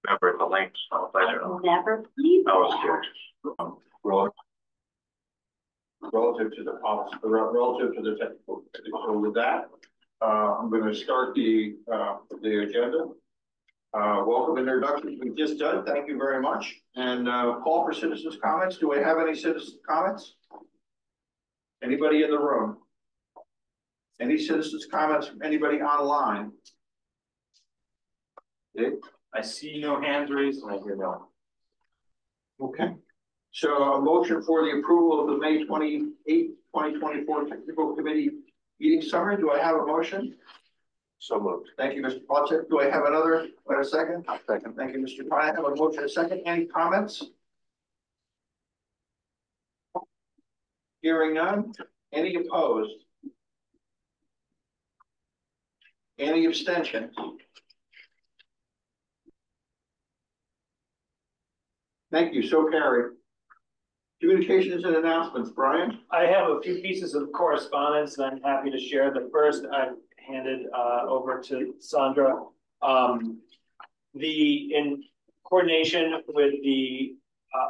Remember the links. I've never played that. Relative to the policy, relative to the technical. So with that, I'm going to start the agenda. Welcome introductions we've just done. Thank you very much. And call for citizens' comments. Do I have any citizens' comments? Anybody in the room? Any citizens' comments from anybody online? Dave? I see no hands raised and I hear no. Okay. So a motion for the approval of the May 28th, 2024 Technical Committee meeting summary. Do I have a motion? So moved. Thank you, Mr. Potsek. Do I have another? A second? Second. Thank you, Mr. Pine. I have a motion, a second. Any comments? Hearing none. Any opposed? Any abstentions? Thank you. So carried. Communications and announcements, Brian. I have a few pieces of correspondence and I'm happy to share. The first I've handed over to Sandra. In coordination with the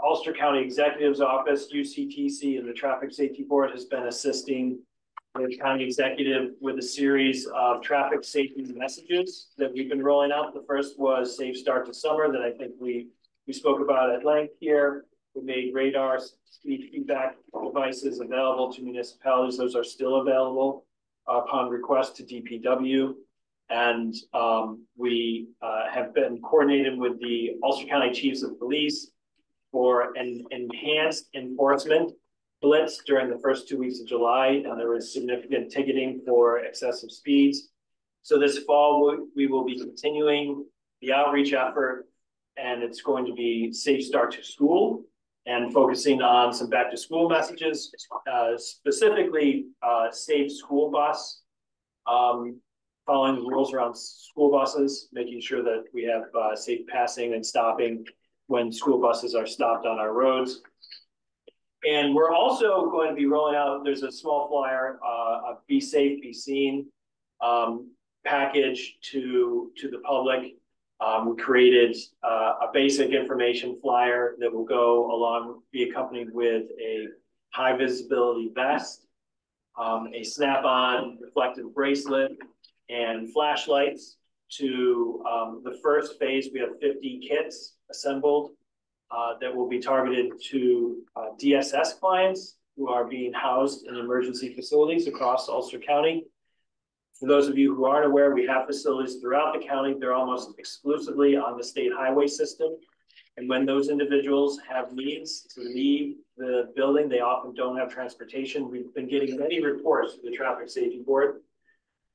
Ulster County Executive's Office, UCTC, and the Traffic Safety Board has been assisting the county executive with a series of traffic safety messages that we've been rolling out. The first was Safe Start to Summer that I think we spoke about at length here. We made radar speed feedback devices available to municipalities. Those are still available upon request to DPW. And we have been coordinated with the Ulster County Chiefs of Police for an enhanced enforcement blitz during the first 2 weeks of July. And there was significant ticketing for excessive speeds. So this fall, we will be continuing the outreach effort, and it's going to be Safe Start to School and focusing on some back to school messages, specifically safe school bus, following the rules around school buses, making sure that we have safe passing and stopping when school buses are stopped on our roads. And we're also going to be rolling out, there's a small flyer, a Be Safe, Be Seen package to the public. We created a basic information flyer that will go along, be accompanied with a high visibility vest, a snap-on reflective bracelet, and flashlights. To the first phase, we have 50 kits assembled that will be targeted to DSS clients who are being housed in emergency facilities across Ulster County. For those of you who aren't aware, we have facilities throughout the county. They're almost exclusively on the state highway system. And when those individuals have needs to leave the building, they often don't have transportation. We've been getting many reports to the Traffic Safety Board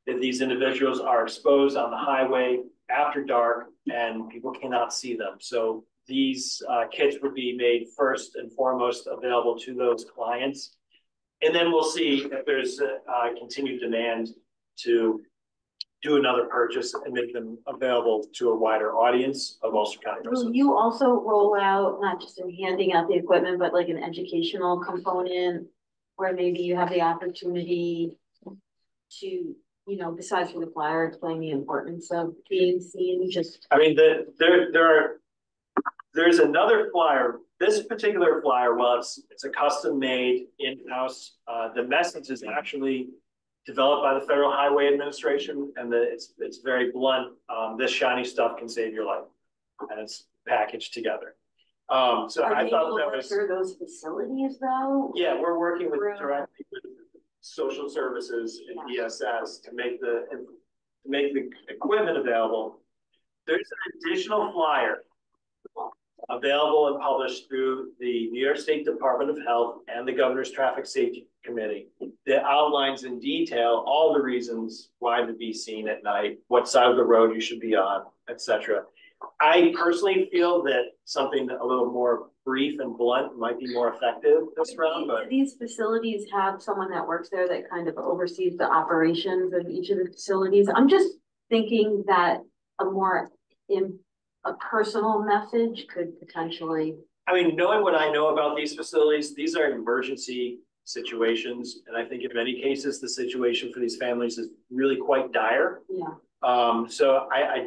that these individuals are exposed on the highway after dark and people cannot see them. So these kits would be made first and foremost available to those clients. And then we'll see if there's continued demand to do another purchase and make them available to a wider audience of Ulster County residents. Will you also roll out, not just in handing out the equipment, but like an educational component where maybe you have the opportunity to, you know, besides for the flyer, explain the importance of being seen? Just, I mean, there's another flyer. This particular flyer, well, it's a custom made in-house. The message is actually developed by the Federal Highway Administration, and it's very blunt. This shiny stuff can save your life, and it's packaged together. So I thought that was those facilities though. Yeah, we're working with directly with social services and DSS to make the equipment available. There's an additional flyer available and published through the New York State Department of Health and the Governor's Traffic Safety Committee that outlines in detail all the reasons why to be seen at night, what side of the road you should be on, etc. I personally feel that something a little more brief and blunt might be more effective this round. But these facilities have someone that works there that kind of oversees the operations of each of the facilities. I'm just thinking that a personal message could potentially. I mean, knowing what I know about these facilities, these are emergency situations. And I think in many cases, the situation for these families is really quite dire. Yeah. So I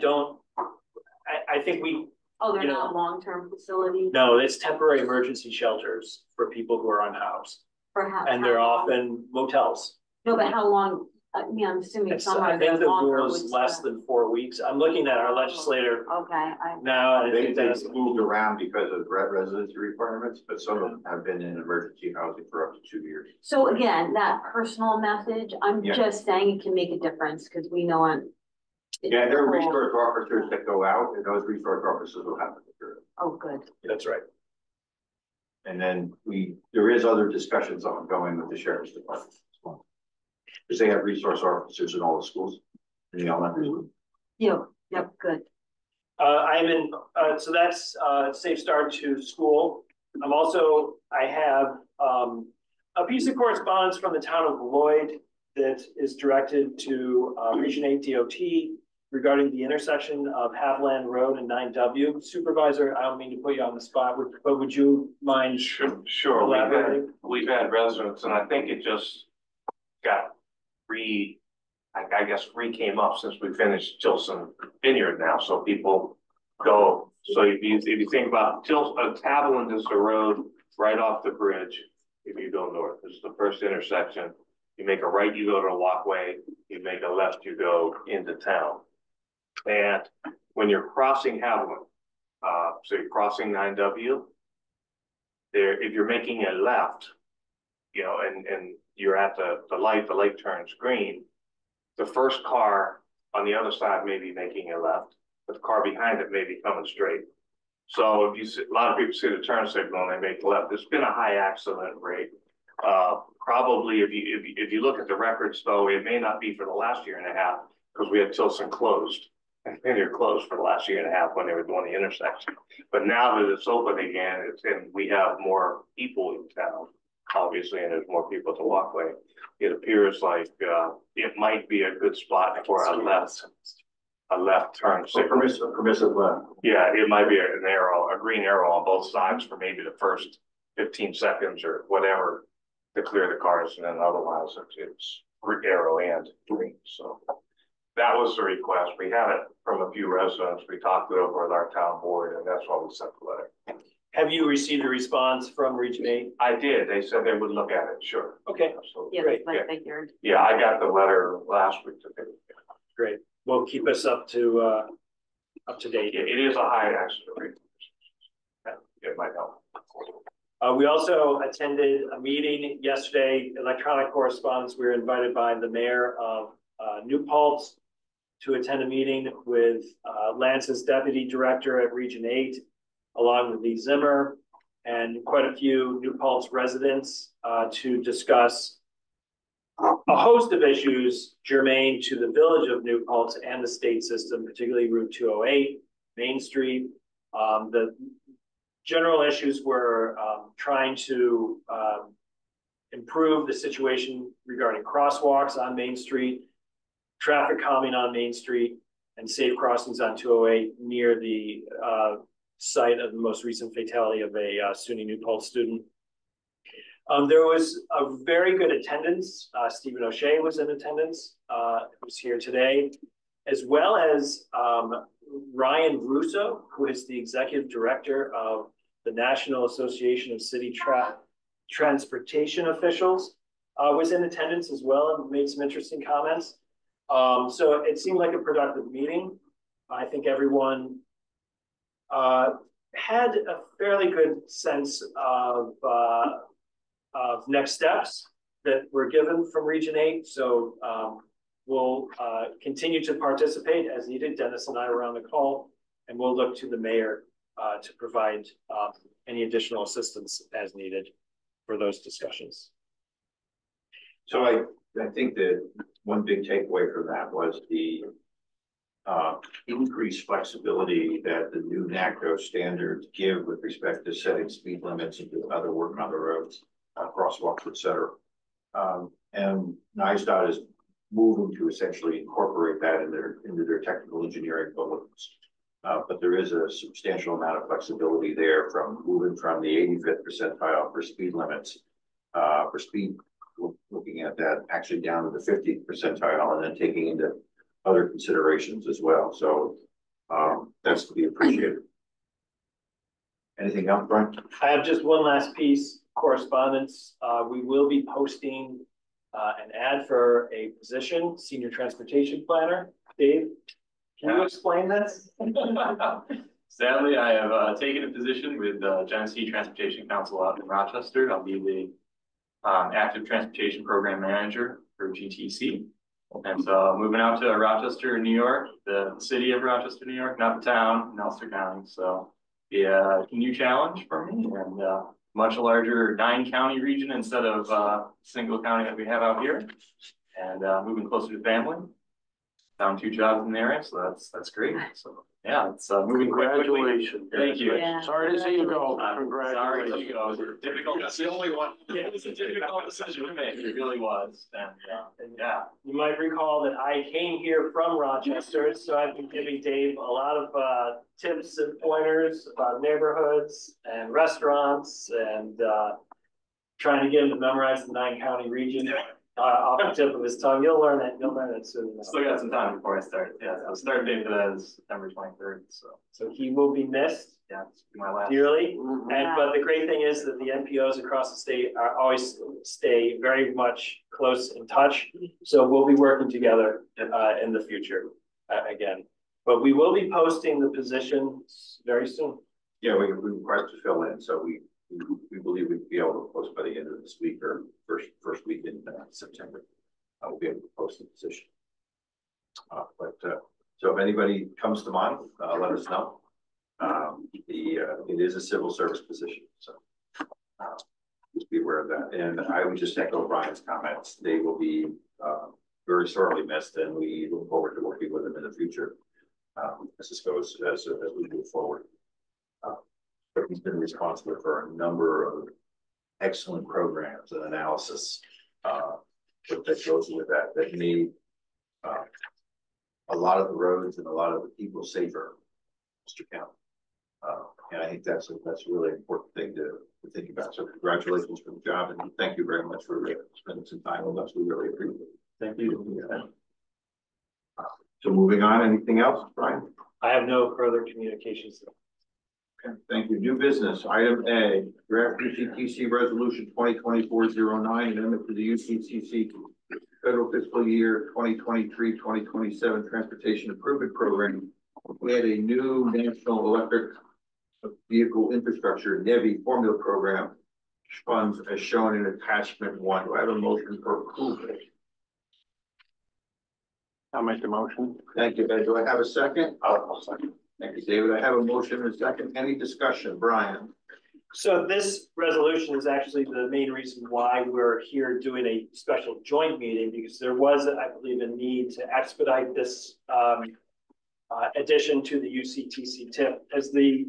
think we Oh, they're You know- not long-term facilities? No, it's temporary emergency shelters for people who are unhoused, Perhaps. and they're often motels. No, but how long, I mean, I'm assuming It's, some I are think there the longer. rule is with less the- than 4 weeks. I'm looking at our legislator Okay, now, and I They, think they that's, moved around because of residency requirements, but some of them have been in emergency housing for up to 2 years. so again, that personal message, I'm Yeah. just saying it can make a difference, because we know on. Yeah, there are resource officers that go out, and those resource officers will have to take care of it. Oh, good. that's right. And then there is other discussions ongoing with the sheriff's department as well. Because they have resource officers in all the schools, in the elementary schools. Yep, good. I'm in, so that's safe start to school. I have a piece of correspondence from the town of Lloyd that is directed to Region 8 DOT regarding the intersection of Haviland Road and 9W. Supervisor, I don't mean to put you on the spot, but would you mind? Sure. Elaborating? We've had residents, and I think it just got I guess came up since we finished Tilson Vineyard now, so people go. So if you think about Haviland is the road right off the bridge. If you go north, this is the first intersection. You make a right, you go to a walkway. You make a left, you go into town. And when you're crossing Haviland, so you're crossing 9W, if you're making a left, you know, and you're at the light turns green, the first car on the other side may be making a left, but the car behind it may be coming straight. So if you see, a lot of people see the turn signal and they make left. There's been a high accident rate. Probably if you look at the records though, it may not be for the last year and a half because we had Tilson closed. And they're closed for the last year and a half when they were doing the intersection. But now that it's open again, and we have more people in town, obviously, and there's more people to walk with. It appears like it might be a good spot for a left turn signal. Permissive left. Yeah, it might be a green arrow on both sides for maybe the first 15 seconds or whatever to clear the cars, and then otherwise it's arrow and green. So that was the request. We had it from a few residents. We talked it over with our town board, and that's why we sent the letter. Have you received a response from Region 8? I did. They said they would look at it. Sure. Okay, Absolutely. Yeah, Great, that's what I figured. Yeah, I got the letter last week. great. Well, keep us up to date. It is a high accident rate. It might help. We also attended a meeting yesterday, electronic correspondence. We were invited by the mayor of New Paltz to attend a meeting with Lance's deputy director at Region 8, along with Lee Zimmer and quite a few New Paltz residents to discuss a host of issues germane to the village of New Paltz and the state system, particularly Route 208, Main Street. The general issues were trying to improve the situation regarding crosswalks on Main Street, traffic calming on Main Street, and safe crossings on 208 near the site of the most recent fatality of a SUNY New Paltz student. There was a very good attendance. Stephen O'Shea was in attendance, who's here today, as well as Ryan Russo, who is the executive director of the National Association of City Transportation Officials, was in attendance as well and made some interesting comments. So it seemed like a productive meeting. I think everyone had a fairly good sense of next steps that were given from Region 8. So we'll continue to participate as needed. Dennis and I were on the call, and we'll look to the mayor to provide any additional assistance as needed for those discussions. So I think that one big takeaway from that was the increased flexibility that the new NACDO standards give with respect to setting speed limits and other work on the roads, crosswalks, et cetera. And NISDOT is moving to essentially incorporate that into their technical engineering bulletins. But there is a substantial amount of flexibility there from moving from the 85th percentile for speed limits, for speed, looking at that actually down to the 50th percentile and then taking into other considerations as well. So that's to be appreciated. Anything else, Brian? I have just one last piece, correspondence. We will be posting an ad for a position, senior transportation planner. Dave, can you explain this? Sadly, I have taken a position with Genesee Transportation Council out in Rochester. I'll be the active transportation program manager for GTC. And so moving out to Rochester, New York, the city of Rochester, New York, not the town, in Ulster County. So yeah, a new challenge for me, and much larger 9-county region instead of single county that we have out here, and moving closer to family. Found 2 jobs in the area, so that's great. So yeah, it's moving quickly. Congratulations. Thank you. Yeah. Sorry to see you go. Sorry to Congratulations. go. It was difficult. That's the only one. Yeah, it was a difficult decision to make. It really was, and yeah. You might recall that I came here from Rochester, so I've been giving Dave a lot of tips and pointers about neighborhoods and restaurants, and trying to get him to memorize the 9-county region off the tip of his tongue. You'll learn it. You'll learn it soon enough. Still got some time before I start. Yeah, so start date for that is September 23rd. So he will be missed Yeah, it's my last. dearly. Mhm. And but the great thing is that the NPOs across the state are always stay very much close in touch. So we'll be working together in the future again. But we will be posting the positions very soon. Yeah, we request to fill in, so we believe we'd be able to post by the end of this week or first week in September. We'll be able to post the position. So if anybody comes to mind, let us know. It is a civil service position, so just be aware of that. And I would just echo Brian's comments. They will be very sorely missed, and we look forward to working with them in the future as this goes as we move forward. But he's been responsible for a number of excellent programs and analysis that goes with that made a lot of the roads and a lot of the people safer in Ulster County. And I think that's a really important thing to think about. So congratulations for the job, and thank you very much for spending some time with us. We really appreciate it. Thank you. So moving on, anything else, Brian? I have no further communications. Okay, thank you. New business, item A, draft UCTC resolution 2024-09, amendment to the UCTC federal fiscal year 2023-2027 transportation improvement program. We had a new national electric vehicle infrastructure NEVI formula program funds as shown in attachment 1. Do I have a motion for approval? I'll make the motion. Thank you, Ben. Do I have a second? I'll second. Thank you, David. I have a motion and a second. Any discussion? Brian? So this resolution is actually the main reason why we're here doing a special joint meeting, because there was, I believe, a need to expedite this addition to the UCTC tip. As the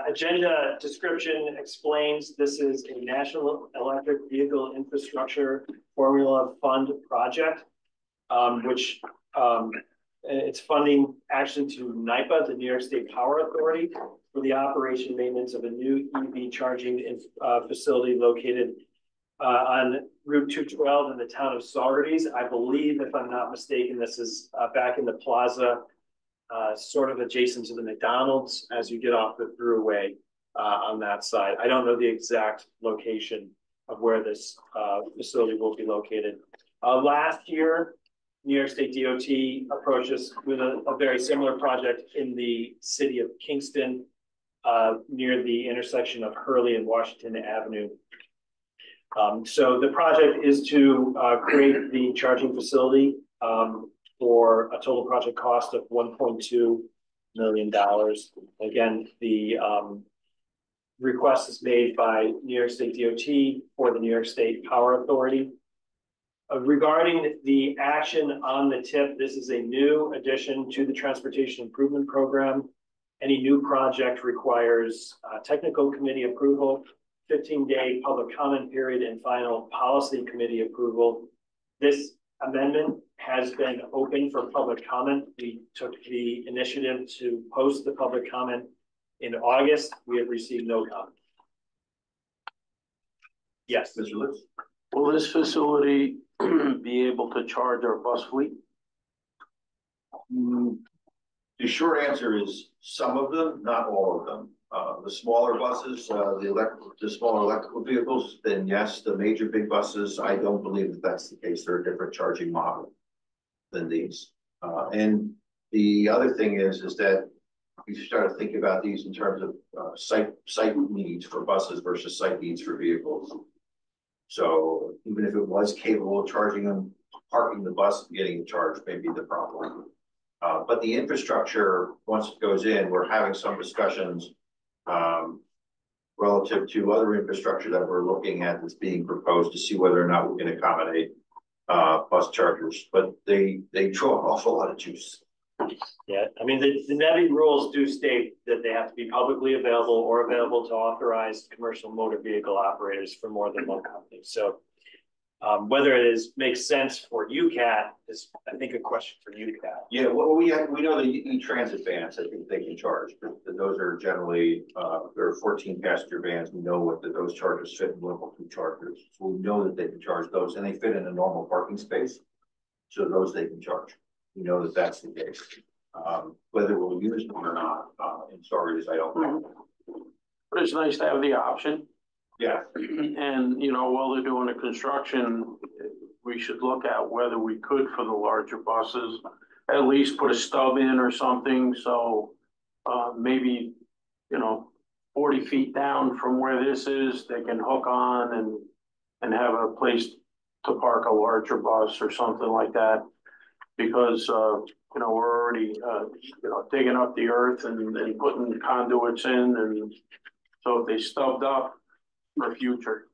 agenda description explains, this is a National Electric Vehicle Infrastructure Formula Fund project, which it's funding actually to NYPA, the New York State Power Authority, for the operation maintenance of a new EV charging facility located on Route 212 in the town of Saugerties. I believe, if I'm not mistaken, this is back in the plaza, sort of adjacent to the McDonald's as you get off the thruway on that side. I don't know the exact location of where this facility will be located. Last year, New York State DOT approached us with a very similar project in the city of Kingston, near the intersection of Hurley and Washington Avenue. So the project is to create the charging facility for a total project cost of $1.2 million. Again, the request is made by New York State DOT for the New York State Power Authority. Regarding the action on the tip, this is a new addition to the Transportation Improvement Program. Any new project requires technical committee approval, 15-day public comment period, and final policy committee approval. This amendment has been open for public comment. We took the initiative to post the public comment in August. We have received no comment. Yes, Mr. Lutz. Will this facility be able to charge our bus fleet? The short answer is some of them, not all of them. The smaller buses, the smaller electrical vehicles, then yes, the major big buses, I don't believe that that's the case. They're a different charging model than these. And the other thing is that you start to think about these in terms of site needs for buses versus site needs for vehicles. So even if it was capable of charging them, parking the bus and getting charged may be the problem. But the infrastructure, once it goes in, we're having some discussions relative to other infrastructure that we're looking at that's being proposed to see whether or not we can accommodate bus chargers, but they draw an awful lot of juice. Yeah, I mean, the NEVI rules do state that they have to be publicly available or available to authorized commercial motor vehicle operators for more than one company. So whether it makes sense for UCAT is, I think, a question for UCAT. Yeah, well, we know the E-Transit vans, I think they can charge, but those are generally, they're 14 passenger vans. We know what those chargers fit in level 2 chargers. So we know that they can charge those and they fit in a normal parking space. So those they can charge. We know that that's the case. Whether we'll use them or not, in stories, I don't know. But it's nice to have the option. Yeah. And, you know, while they're doing the construction, we should look at whether we could, for the larger buses, at least put a stub in or something. So maybe, you know, 40 feet down from where this is, they can hook on and have a place to park a larger bus or something like that. Because, you know, we're already, you know, digging up the earth and putting conduits in. And so if they stubbed up, for future.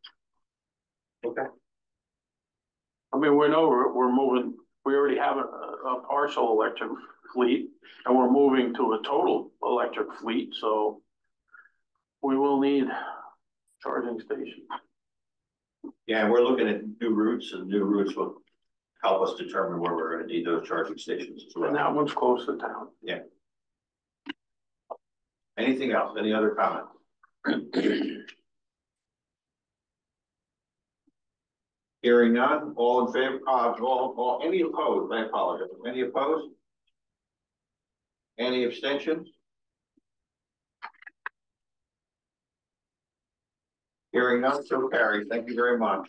Okay. I mean, we know we're moving, we already have a partial electric fleet and we're moving to a total electric fleet. So we will need charging stations. Yeah, and we're looking at new routes, and new routes will help us determine where we're going to need those charging stations as well. And that one's close to town. Yeah. Anything else? Any other comments? Hearing none, all in favor, any opposed? I apologize. Any opposed? Any abstentions? Hearing none, so carried. Thank you very much.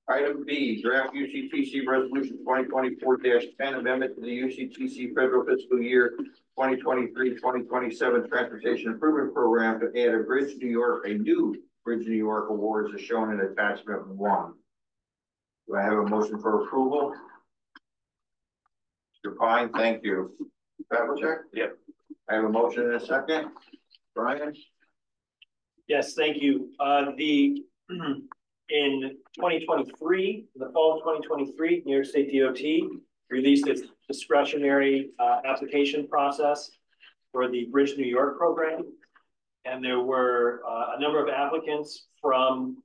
Item B, draft UCTC resolution 2024-10, amendment to the UCTC federal fiscal year 2023-2027 transportation improvement program to add a Bridge New York, a new Bridge New York awards as shown in attachment 1. Do I have a motion for approval? Mr. Pine, thank you. Pavlicek? Yep. I have a motion and a second. Brian? Yes, thank you. In 2023, the fall of 2023, New York State DOT released its discretionary application process for the Bridge New York program. And there were a number of applicants from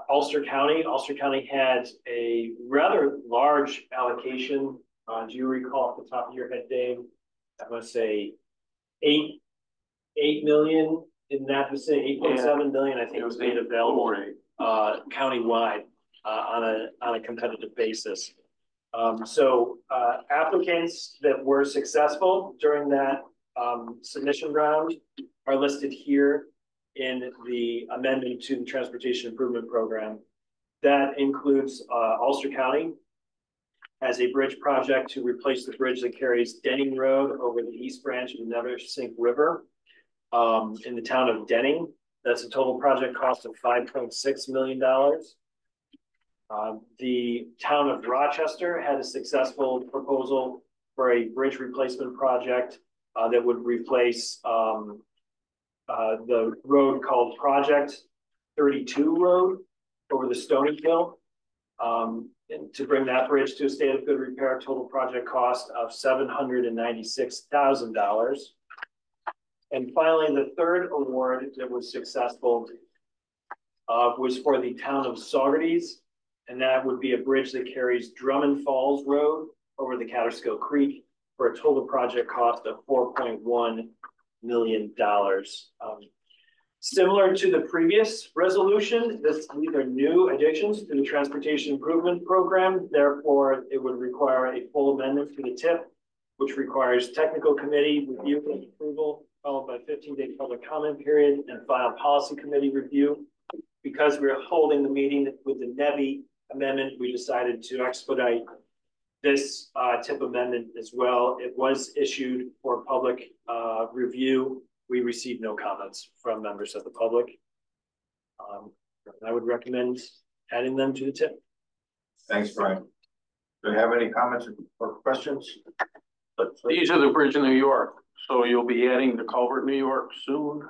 Ulster County. Ulster County had a rather large allocation. Do you recall off the top of your head, Dave? I must say 8 million in that vicinity, 8.7 billion, I think, was made available countywide on a competitive basis. So applicants that were successful during that submission round are listed here in the amendment to the Transportation Improvement Program. That includes Ulster County as a bridge project to replace the bridge that carries Denning Road over the East Branch of the Neversink River in the town of Denning. That's a total project cost of $5.6 million. The town of Rochester had a successful proposal for a bridge replacement project that would replace the road called Project 32 Road over the Stony Hill. And to bring that bridge to a state of good repair, total project cost of $796,000. And finally, the third award that was successful was for the town of Saugerties, and that would be a bridge that carries Drummond Falls Road over the Catterskill Creek for a total project cost of $4.1 million. Similar to the previous resolution, these are new additions to the Transportation Improvement Program. Therefore, it would require a full amendment to the TIP, which requires technical committee review and approval followed by 15-day public comment period and final policy committee review. Because we're holding the meeting with the NEVI amendment, we decided to expedite this tip amendment as well. It was issued for public review. We received no comments from members of the public. I would recommend adding them to the tip. Thanks, Brian. Do you have any comments or questions? These are the Bridge of New York, so you'll be adding the Culvert New York soon.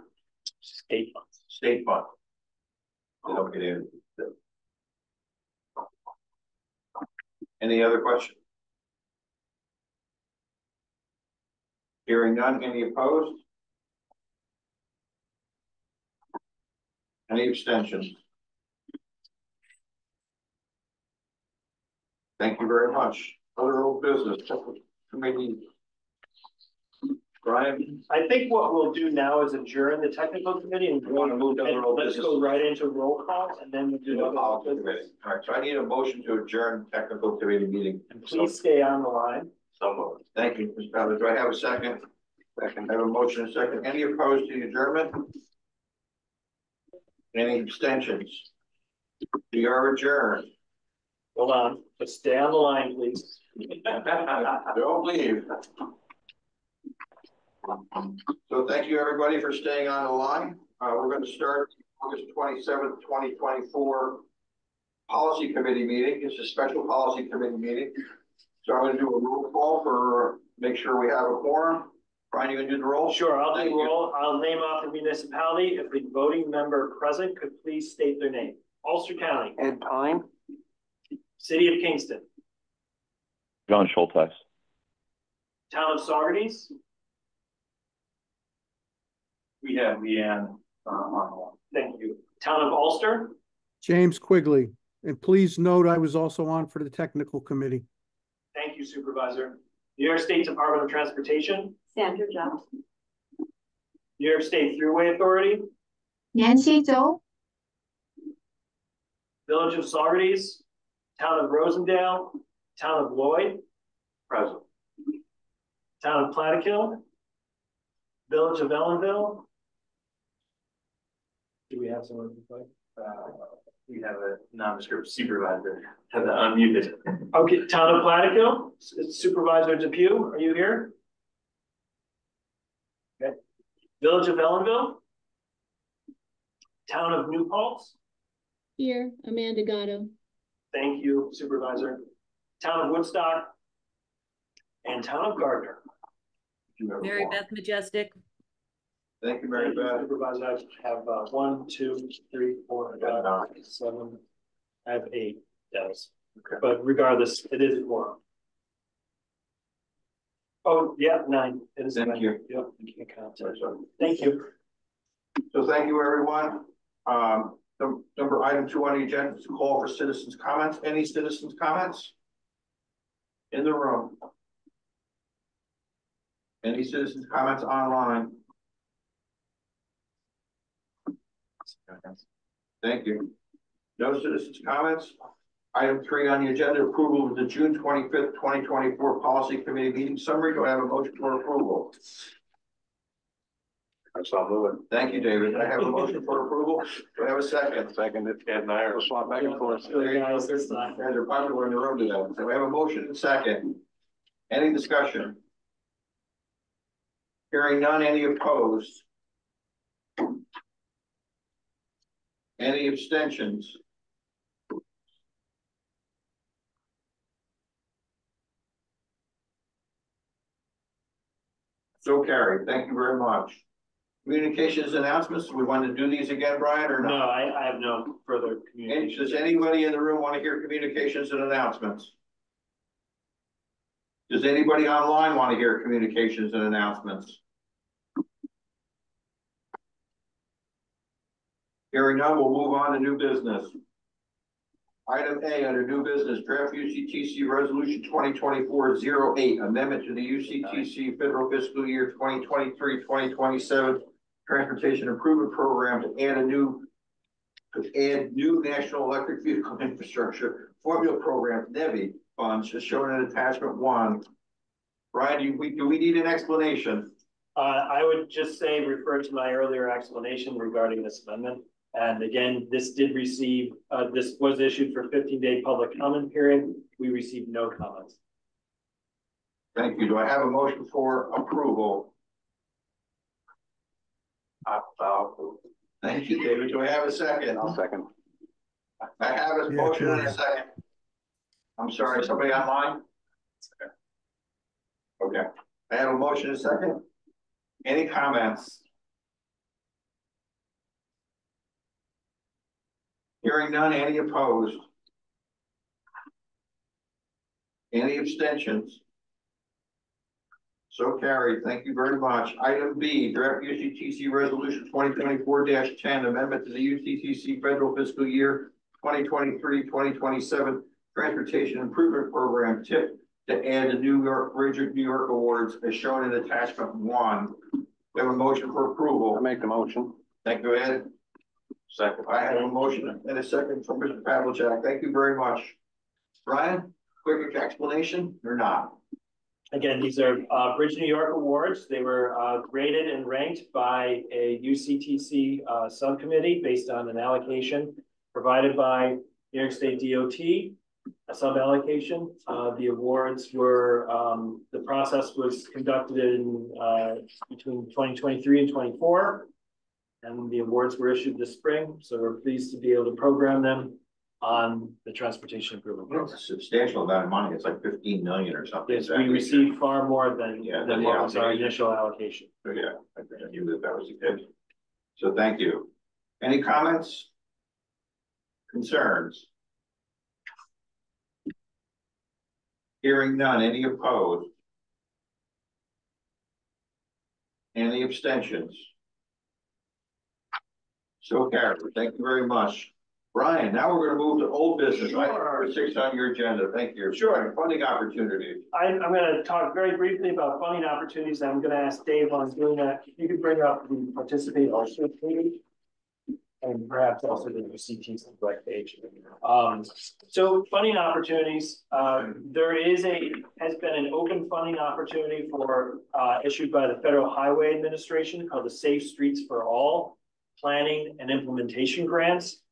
State funds. State fund. Don't get in. Any other questions? Hearing none, any opposed? Any abstentions? Thank you very much. Other old business, committee. Brian? I think what we'll do now is adjourn the technical committee and Want to move to other old let's business? go right into roll call and then we'll do The other policy business. committee. All right, so I need a motion to adjourn technical committee meeting. And please stay on the line. So moved. Thank you, Mr. Ballard. Do I have a second? Second. I have a motion and a second. Any opposed to the adjournment? Any abstentions? We are adjourned. Hold on, but stay on the line, please. Don't leave. So thank you, everybody, for staying on the line. We're going to start August 27th, 2024 policy committee meeting. It's a special policy committee meeting. So I'm going to do a roll call for make sure we have a quorum. Brian, you going to do the roll? Sure, I'll do roll. I'll name off the municipality. If the voting member present could please state their name. Ulster County. Ed Pine. City of Kingston. John Schulteis. Town of Saugerties. We have Leanne on the line. Thank you. Town of Ulster. James Quigley. And please note, I was also on for the technical committee. Thank you, Supervisor. New York State Department of Transportation. Sandra Johnson. New York State Thruway Authority. Nancy Zhou, Village of Saugerties. Town of Rosendale. Town of Lloyd. Present. Town of Plattekill. Village of Ellenville. Do we have someone to play? We have a nondescript supervisor, have that unmuted. Okay, Town of Plattekill, Supervisor Depew, are you here? Okay. Village of Ellenville. Town of New Paltz. here, Amanda Gatto. Thank you, Supervisor. Town of Woodstock. And Town of Gardner. Mary Beth Majestic. Thank you, Mary Thank you, Beth. Supervisor, I have 1, 2, 3, 4, 5, 6, 7. I have 8, yes. Okay. But regardless, it is a quorum. Oh, yeah, 9. It is. Thank 9. you. Yep, you can count it. Thank you. So thank you, everyone. Item 2 on the agenda is to call for citizens' comments. Any citizens' comments? In the room? Any citizens' comments online? Thank you. No citizens' comments. Item 3 on the agenda, approval of the June 25th, 2024 Policy Committee meeting summary. Do I have a motion for approval? I'll move it. Thank you, David. I have a motion for approval. Do I have a second? Second. Ed and I are swap back and forth. There you go. This time. They're probably in the room today. So we have a motion and second. Any discussion? Hearing none, any opposed? Any abstentions? So carried. Thank you very much. Communications announcements. We want to do these again, Brian, or No, not? I have no further And communication. does anybody in the room want to hear communications and announcements? Does anybody online want to hear communications and announcements? Hearing none, we'll move on to new business. Item A under new business, draft UCTC resolution 2024-08, amendment to the UCTC federal fiscal year 2023-2027 transportation improvement program to add new national electric vehicle infrastructure formula program NEVI funds as shown in attachment 1. Brian, do we need an explanation? I would just say, refer to my earlier explanation regarding this amendment. And again, this did receive, this was issued for 15-day public comment period. We received no comments. Thank you. Do I have a motion for approval? Thank you, David. Do I have a second? I'll second. I have a motion and a second. I'm sorry, somebody online? Okay, I have a motion and a second. Any comments? Hearing none, any opposed? Any abstentions? So carried. Thank you very much. Item B, draft UCTC resolution 2024-10, amendment to the UCTC federal fiscal year 2023-2027 transportation improvement program tip to add the New York Bridge of New York awards as shown in attachment 1. We have a motion for approval. I make the motion. Thank you, Ed. Second. I have a motion and a second from Mr. Pavlicek. Thank you very much. Brian, quick explanation or not? Again, these are Bridge New York awards. They were graded and ranked by a UCTC subcommittee based on an allocation provided by New York State DOT, a sub-allocation. The awards were, the process was conducted in between 2023 and 24, and the awards were issued this spring. So we're pleased to be able to program them on the transportation improvement It's a substantial amount of money. It's like 15 million or something. Yes, we received far more than, than what was our allocation. initial allocation. So yeah, I knew that was the case. So thank you. Any comments? Concerns? Hearing none. Any opposed? Any abstentions? So carried. Thank you very much. Brian, now we're going to move to old business. Item number 6 on your agenda. Thank you. Sure. Funding opportunities. I'm going to talk very briefly about funding opportunities. I'm going to ask Dave on doing that. If you could bring up the participate Ulster page and perhaps also the UCTC right page. So funding opportunities, there has been an open funding opportunity for issued by the Federal Highway Administration called the Safe Streets for All Planning and Implementation Grants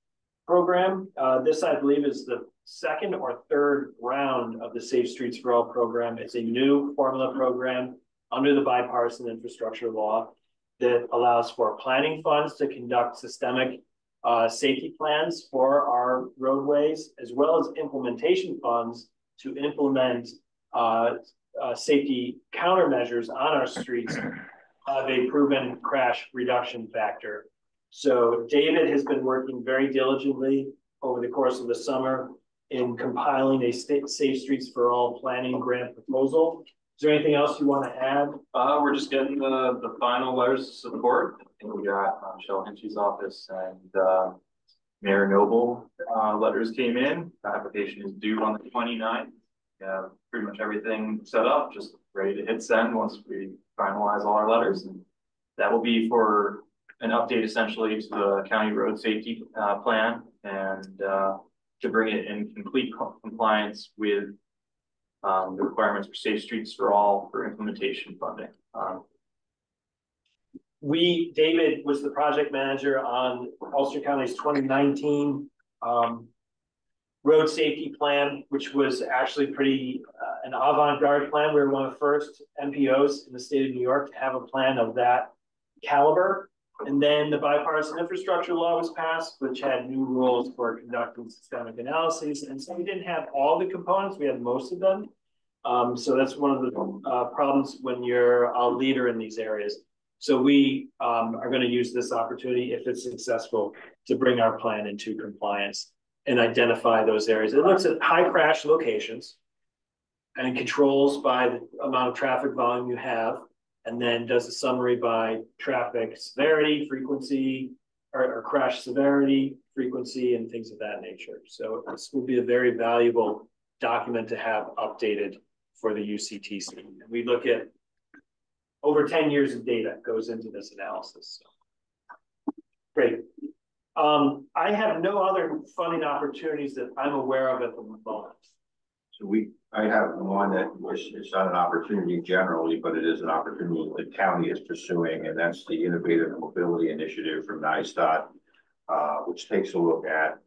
program. This, I believe, is the second or third round of the Safe Streets for All program. It's a new formula program under the bipartisan infrastructure law that allows for planning funds to conduct systemic safety plans for our roadways, as well as implementation funds to implement safety countermeasures on our streets of a proven crash reduction factor. So David has been working very diligently over the course of the summer in compiling a Safe Streets for All planning grant proposal. Is there anything else you want to add? We're just getting the final letters of support. I think we got Michelle Hinchy's office and Mayor Noble letters came in. The application is due on the 29th. We have pretty much everything set up, just ready to hit send once we finalize all our letters. And that will be for an update essentially to the county road safety plan and to bring it in complete compliance with the requirements for Safe Streets for All for implementation funding. David was the project manager on Ulster County's 2019 road safety plan, which was actually pretty an avant-garde plan. We were one of the first MPOs in the state of New York to have a plan of that caliber. And then the bipartisan infrastructure law was passed, which had new rules for conducting systemic analyses. And so we didn't have all the components, we had most of them. So that's one of the problems when you're a leader in these areas. So we are going to use this opportunity, if it's successful, to bring our plan into compliance and identify those areas. It looks at high crash locations and controls by the amount of traffic volume you have, and then does a summary by traffic severity, frequency, or crash severity, frequency, and things of that nature. So this will be a very valuable document to have updated for the UCTC. And we look at over 10 years of data goes into this analysis. So. Great. I have no other funding opportunities that I'm aware of at the moment. So I have one that it's not an opportunity generally, but it is an opportunity the county is pursuing, and that's the Innovative Mobility Initiative from NISTOT, which takes a look at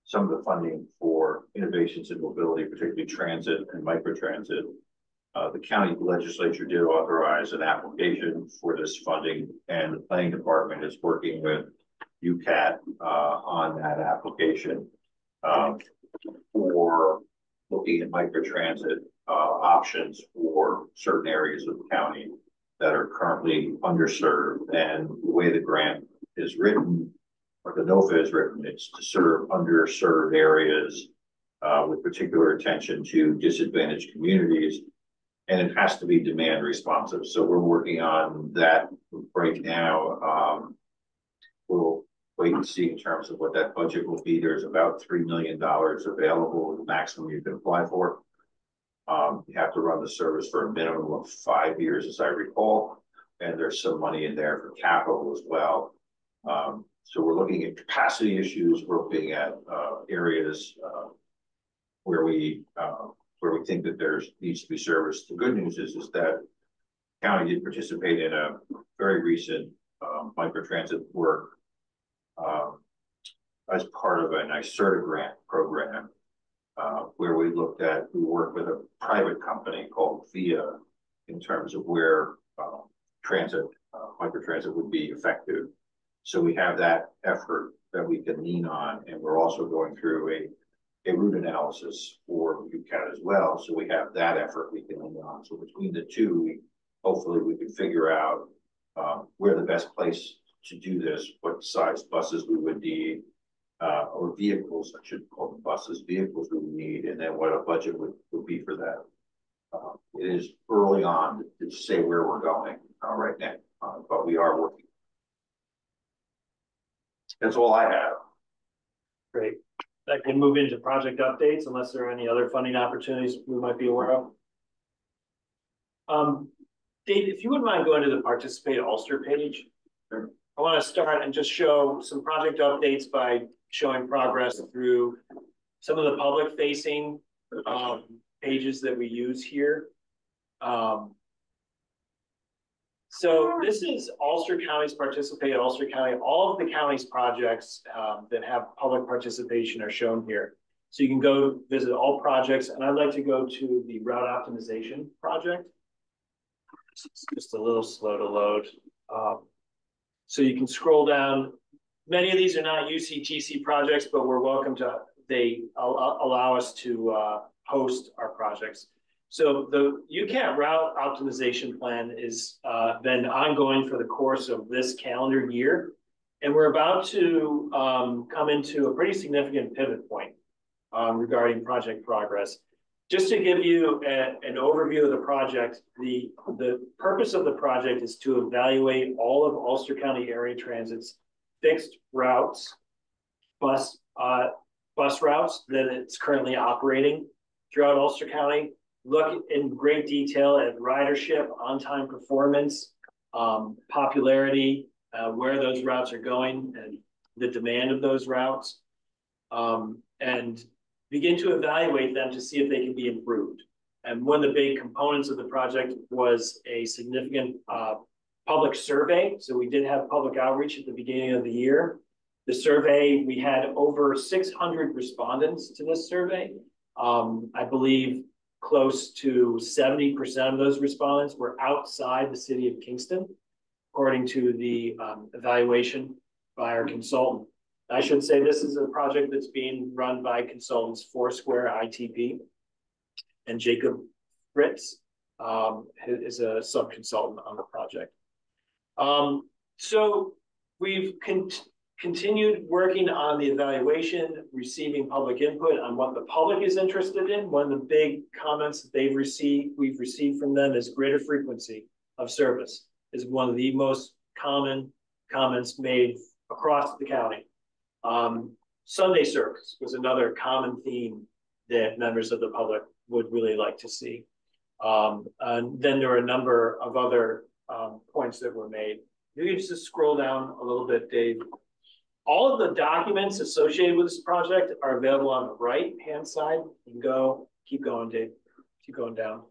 some of the funding for innovations in mobility, particularly transit and microtransit. The county legislature did authorize an application for this funding, and the planning department is working with UCAT on that application for looking at microtransit options for certain areas of the county that are currently underserved. And the way the grant is written, or the NOFA is written, it's to serve underserved areas with particular attention to disadvantaged communities. And it has to be demand responsive. So we're working on that right now. We'll wait and see in terms of what that budget will be. There's about $3 million available, the maximum you can apply for. You have to run the service for a minimum of 5 years, as I recall, and there's some money in there for capital as well. So we're looking at capacity issues. We're looking at areas where we think that there's needs to be service. The good news is that the county did participate in a very recent microtransit work as part of a NYSERDA grant program, where we worked with a private company called VIA in terms of where microtransit would be effective. So we have that effort that we can lean on, and we're also going through a route analysis for UCAT as well. So we have that effort we can lean on. So between the two, hopefully we can figure out where the best place to do this, what size buses we would need, or vehicles, I should call them buses, vehicles we would need, and then what a budget would be for that. It is early on to say where we're going right now, but we are working. That's all I have. Great. I can move into project updates unless there are any other funding opportunities we might be aware of. Dave, if you wouldn't mind going to the Participate Ulster page. Sure. I want to start and just show some project updates by showing progress through some of the public facing pages that we use here. So this is Ulster County's Participate Ulster County. All of the county's projects that have public participation are shown here. So you can go visit all projects, and I'd like to go to the route optimization project. It's just a little slow to load. So you can scroll down. Many of these are not UCTC projects, but we're welcome to, they allow us to host our projects. So the UCAT route optimization plan is been ongoing for the course of this calendar year. And we're about to come into a pretty significant pivot point regarding project progress. Just to give you an overview of the project, the purpose of the project is to evaluate all of Ulster County Area Transit's fixed routes, bus routes that it's currently operating throughout Ulster County. Look in great detail at ridership, on-time performance, popularity, where those routes are going, and the demand of those routes, and begin to evaluate them to see if they can be improved. And one of the big components of the project was a significant public survey. So we did have public outreach at the beginning of the year. The survey, we had over 600 respondents to this survey. I believe close to 70% of those respondents were outside the city of Kingston, according to the evaluation by our consultant. I should say this is a project that's being run by consultants Foursquare ITP, and Jacob Fritz is a sub-consultant on the project. So we've continued working on the evaluation, receiving public input on what the public is interested in. One of the big comments that we've received from them is greater frequency of service is one of the most common comments made across the county. Sunday service was another common theme that members of the public would really like to see. And then there were a number of other points that were made. You can just scroll down a little bit, Dave. All of the documents associated with this project are available on the right-hand side. You can keep going, Dave, keep going down.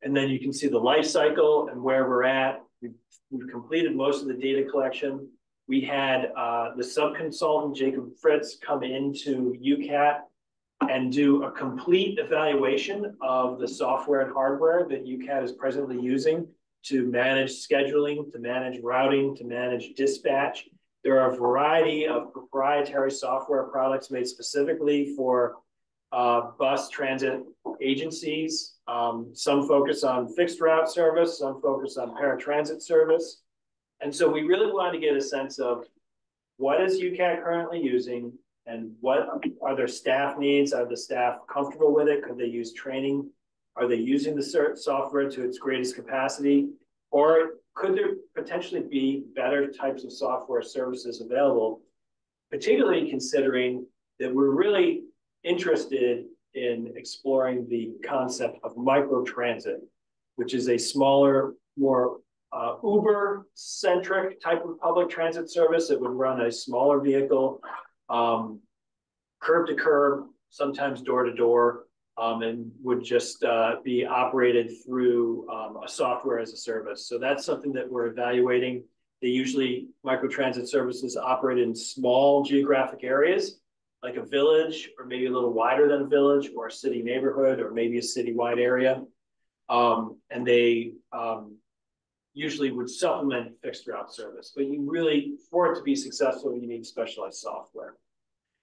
And then you can see the life cycle and where we're at. We've completed most of the data collection. We had the sub-consultant, Jacob Fritz, come into UCAT and do a complete evaluation of the software and hardware that UCAT is presently using to manage scheduling, to manage routing, to manage dispatch. There are a variety of proprietary software products made specifically for bus transit agencies. Some focus on fixed route service, some focus on paratransit service. And so we really wanted to get a sense of what is UCAT currently using and what are their staff needs? Are the staff comfortable with it? Could they use training? Are they using the software to its greatest capacity? Or could there potentially be better types of software services available, particularly considering that we're really interested in exploring the concept of microtransit, which is a smaller, more Uber-centric type of public transit service that would run a smaller vehicle, curb to curb, sometimes door to door, and would just be operated through a software as a service. So that's something that we're evaluating. They usually, microtransit services operate in small geographic areas, like a village, or maybe a little wider than a village, or a city neighborhood, or maybe a citywide area. And they usually would supplement fixed route service. But you really, for it to be successful, you need specialized software.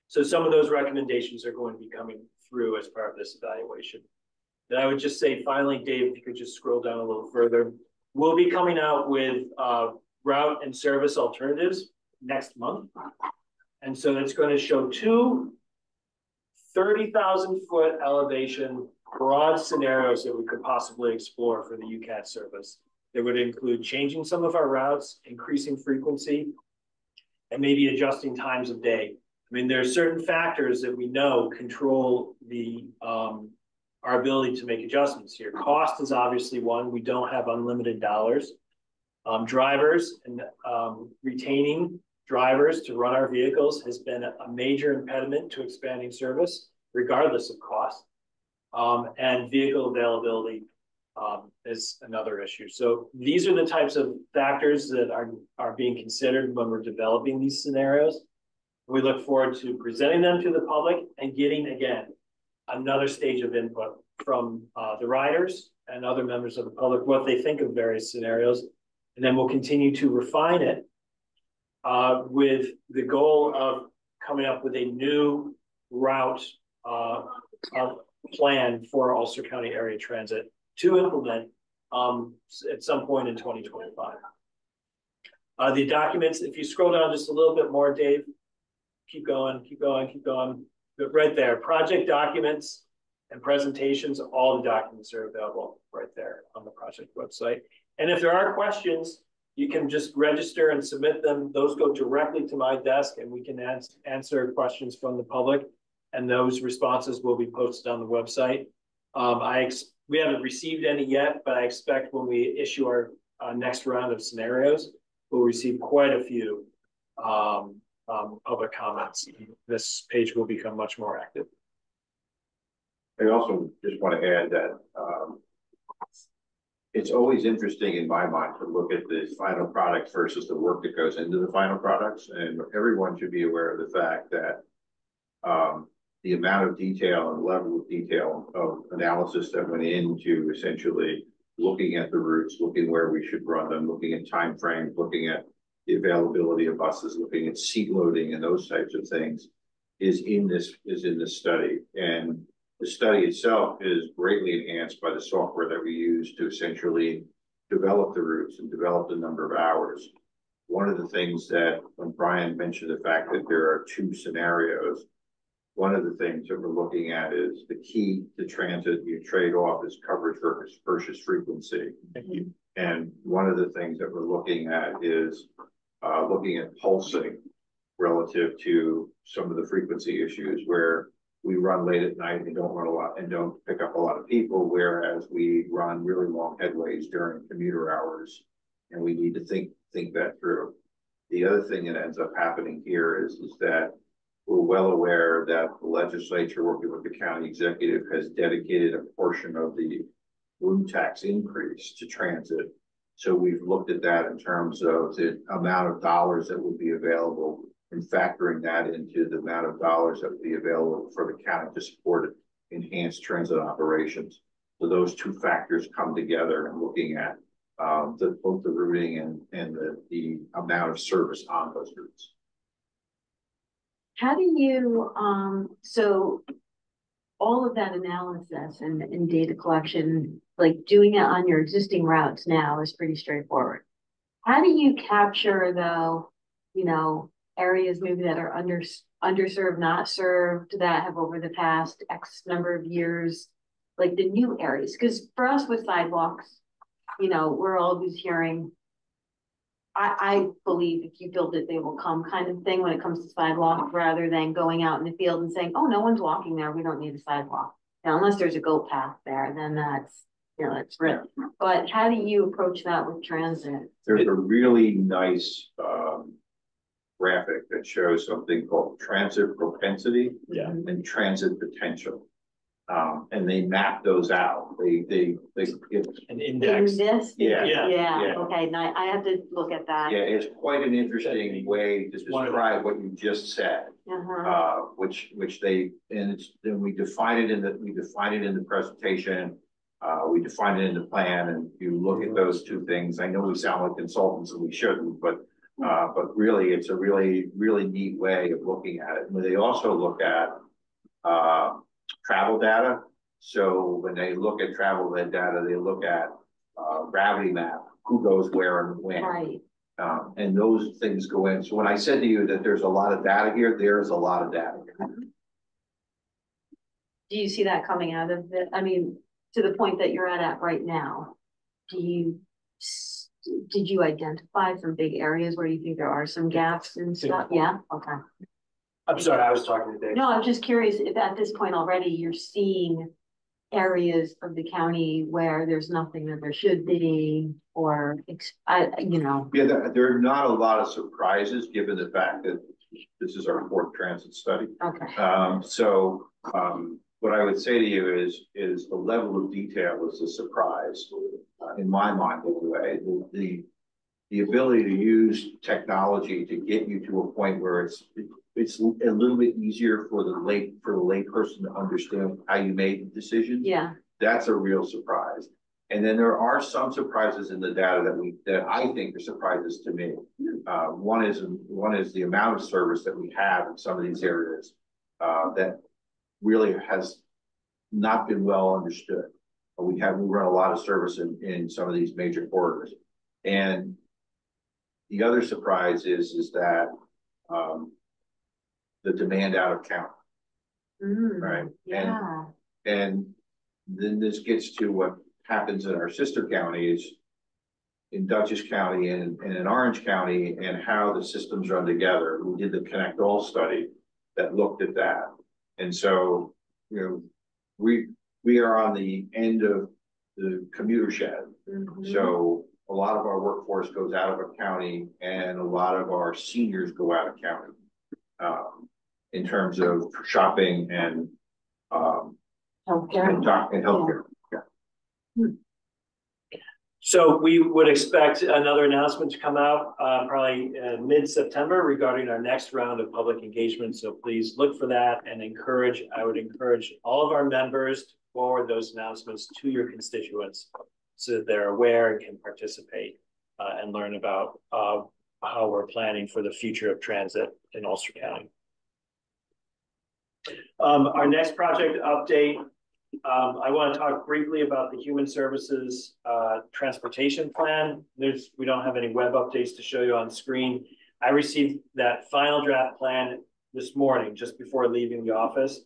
So some of those recommendations are going to be coming through as part of this evaluation. And I would just say, finally, Dave, if you could just scroll down a little further, we'll be coming out with route and service alternatives next month. And so it's going to show two 30,000-foot elevation broad scenarios that we could possibly explore for the UCAT service. That would include changing some of our routes, increasing frequency, and maybe adjusting times of day. I mean, there are certain factors that we know control the our ability to make adjustments here. Cost is obviously one. We don't have unlimited dollars. Drivers and retaining drivers to run our vehicles has been a major impediment to expanding service, regardless of cost. And vehicle availability is another issue. So these are the types of factors that are being considered when we're developing these scenarios. We look forward to presenting them to the public and getting, again, another stage of input from the riders and other members of the public, what they think of various scenarios. And then we'll continue to refine it with the goal of coming up with a new route plan for Ulster County Area Transit to implement at some point in 2025. The documents, if you scroll down just a little bit more, Dave, keep going, keep going, keep going. But right there, project documents and presentations, all the documents are available right there on the project website. And if there are questions, you can just register and submit them. Those go directly to my desk and we can answer questions from the public, and those responses will be posted on the website. We haven't received any yet, but I expect when we issue our next round of scenarios, we'll receive quite a few public comments. This page will become much more active. I also just want to add that it's always interesting in my mind to look at the final product versus the work that goes into the final products. And everyone should be aware of the fact that the amount of detail and level of detail of analysis that went into essentially looking at the routes, looking where we should run them, looking at time frames, looking at the availability of buses, looking at seat loading and those types of things is in this study. And the study itself is greatly enhanced by the software that we use to essentially develop the routes and develop the number of hours. One of the things that when Brian mentioned the fact that there are two scenarios, one of the things that we're looking at is the key to transit you trade off is coverage versus frequency. And one of the things that we're looking at is looking at pulsing relative to some of the frequency issues where we run late at night and don't run a lot and don't pick up a lot of people, whereas we run really long headways during commuter hours, and we need to think that through. The other thing that ends up happening here is that we're well aware that the legislature, working with the county executive, has dedicated a portion of the room tax increase to transit. So we've looked at that in terms of the amount of dollars that would be available and factoring that into the amount of dollars that would be available for the county to support enhanced transit operations. So those two factors come together and looking at both the routing and the amount of service on those routes. How do you, so all of that analysis and data collection, like doing it on your existing routes now is pretty straightforward. How do you capture though, you know, areas maybe that are underserved, not served, that have over the past X number of years, like the new areas? Because for us with sidewalks, you know, we're always hearing, I believe if you build it, they will come kind of thing when it comes to sidewalk, rather than going out in the field and saying, oh, no one's walking there, we don't need a sidewalk. Now, unless there's a goat path there, then that's, you know, that's real. But how do you approach that with transit? There's a really nice graphic that shows something called transit propensity and transit potential. And they map those out. They give An index. In this? Yeah. Yeah, okay, now I have to look at that. Yeah, it's quite an interesting way to describe what you just said. Which they, and it's, then we define it in the presentation. We define it in the plan, and you look at those two things. I know we sound like consultants and we shouldn't, but really it's a really neat way of looking at it. And they also look at travel data. So when they look at travel data, they look at gravity map, who goes where and when. Right. And those things go in. So when I said to you that there's a lot of data here, there's a lot of data here. Do you see that coming out of it? I mean, to the point that you're at right now, did you identify some big areas where you think there are some gaps and stuff? Yeah, okay. I'm sorry, I was talking to Dave. No, I'm just curious if at this point already you're seeing areas of the county where there's nothing that there should be, or, you know. Yeah, there are not a lot of surprises given the fact that this is our fourth transit study. Okay. What I would say to you is the level of detail is a surprise, in my mind anyway. The ability to use technology to get you to a point where it's a little bit easier for the lay person to understand how you made the decisions. Yeah. That's a real surprise. And then there are some surprises in the data that I think are surprises to me. One is the amount of service that we have in some of these areas that really has not been well understood. We run a lot of service in some of these major corridors. And the other surprise is that the demand out of county. Right. Yeah. And then this gets to what happens in our sister counties, in Dutchess County and in Orange County, and how the systems run together. We did the Connect All study that looked at that. And so, you know, we are on the end of the commuter shed. So a lot of our workforce goes out of a county, and a lot of our seniors go out of county in terms of shopping and healthcare. And healthcare. Yeah. So we would expect another announcement to come out probably mid-September regarding our next round of public engagement. So please look for that and I would encourage all of our members to forward those announcements to your constituents so that they're aware and can participate and learn about how we're planning for the future of transit in Ulster County. Our next project update, I want to talk briefly about the Human Services Transportation Plan. We don't have any web updates to show you on screen. I received that final draft plan this morning, just before leaving the office.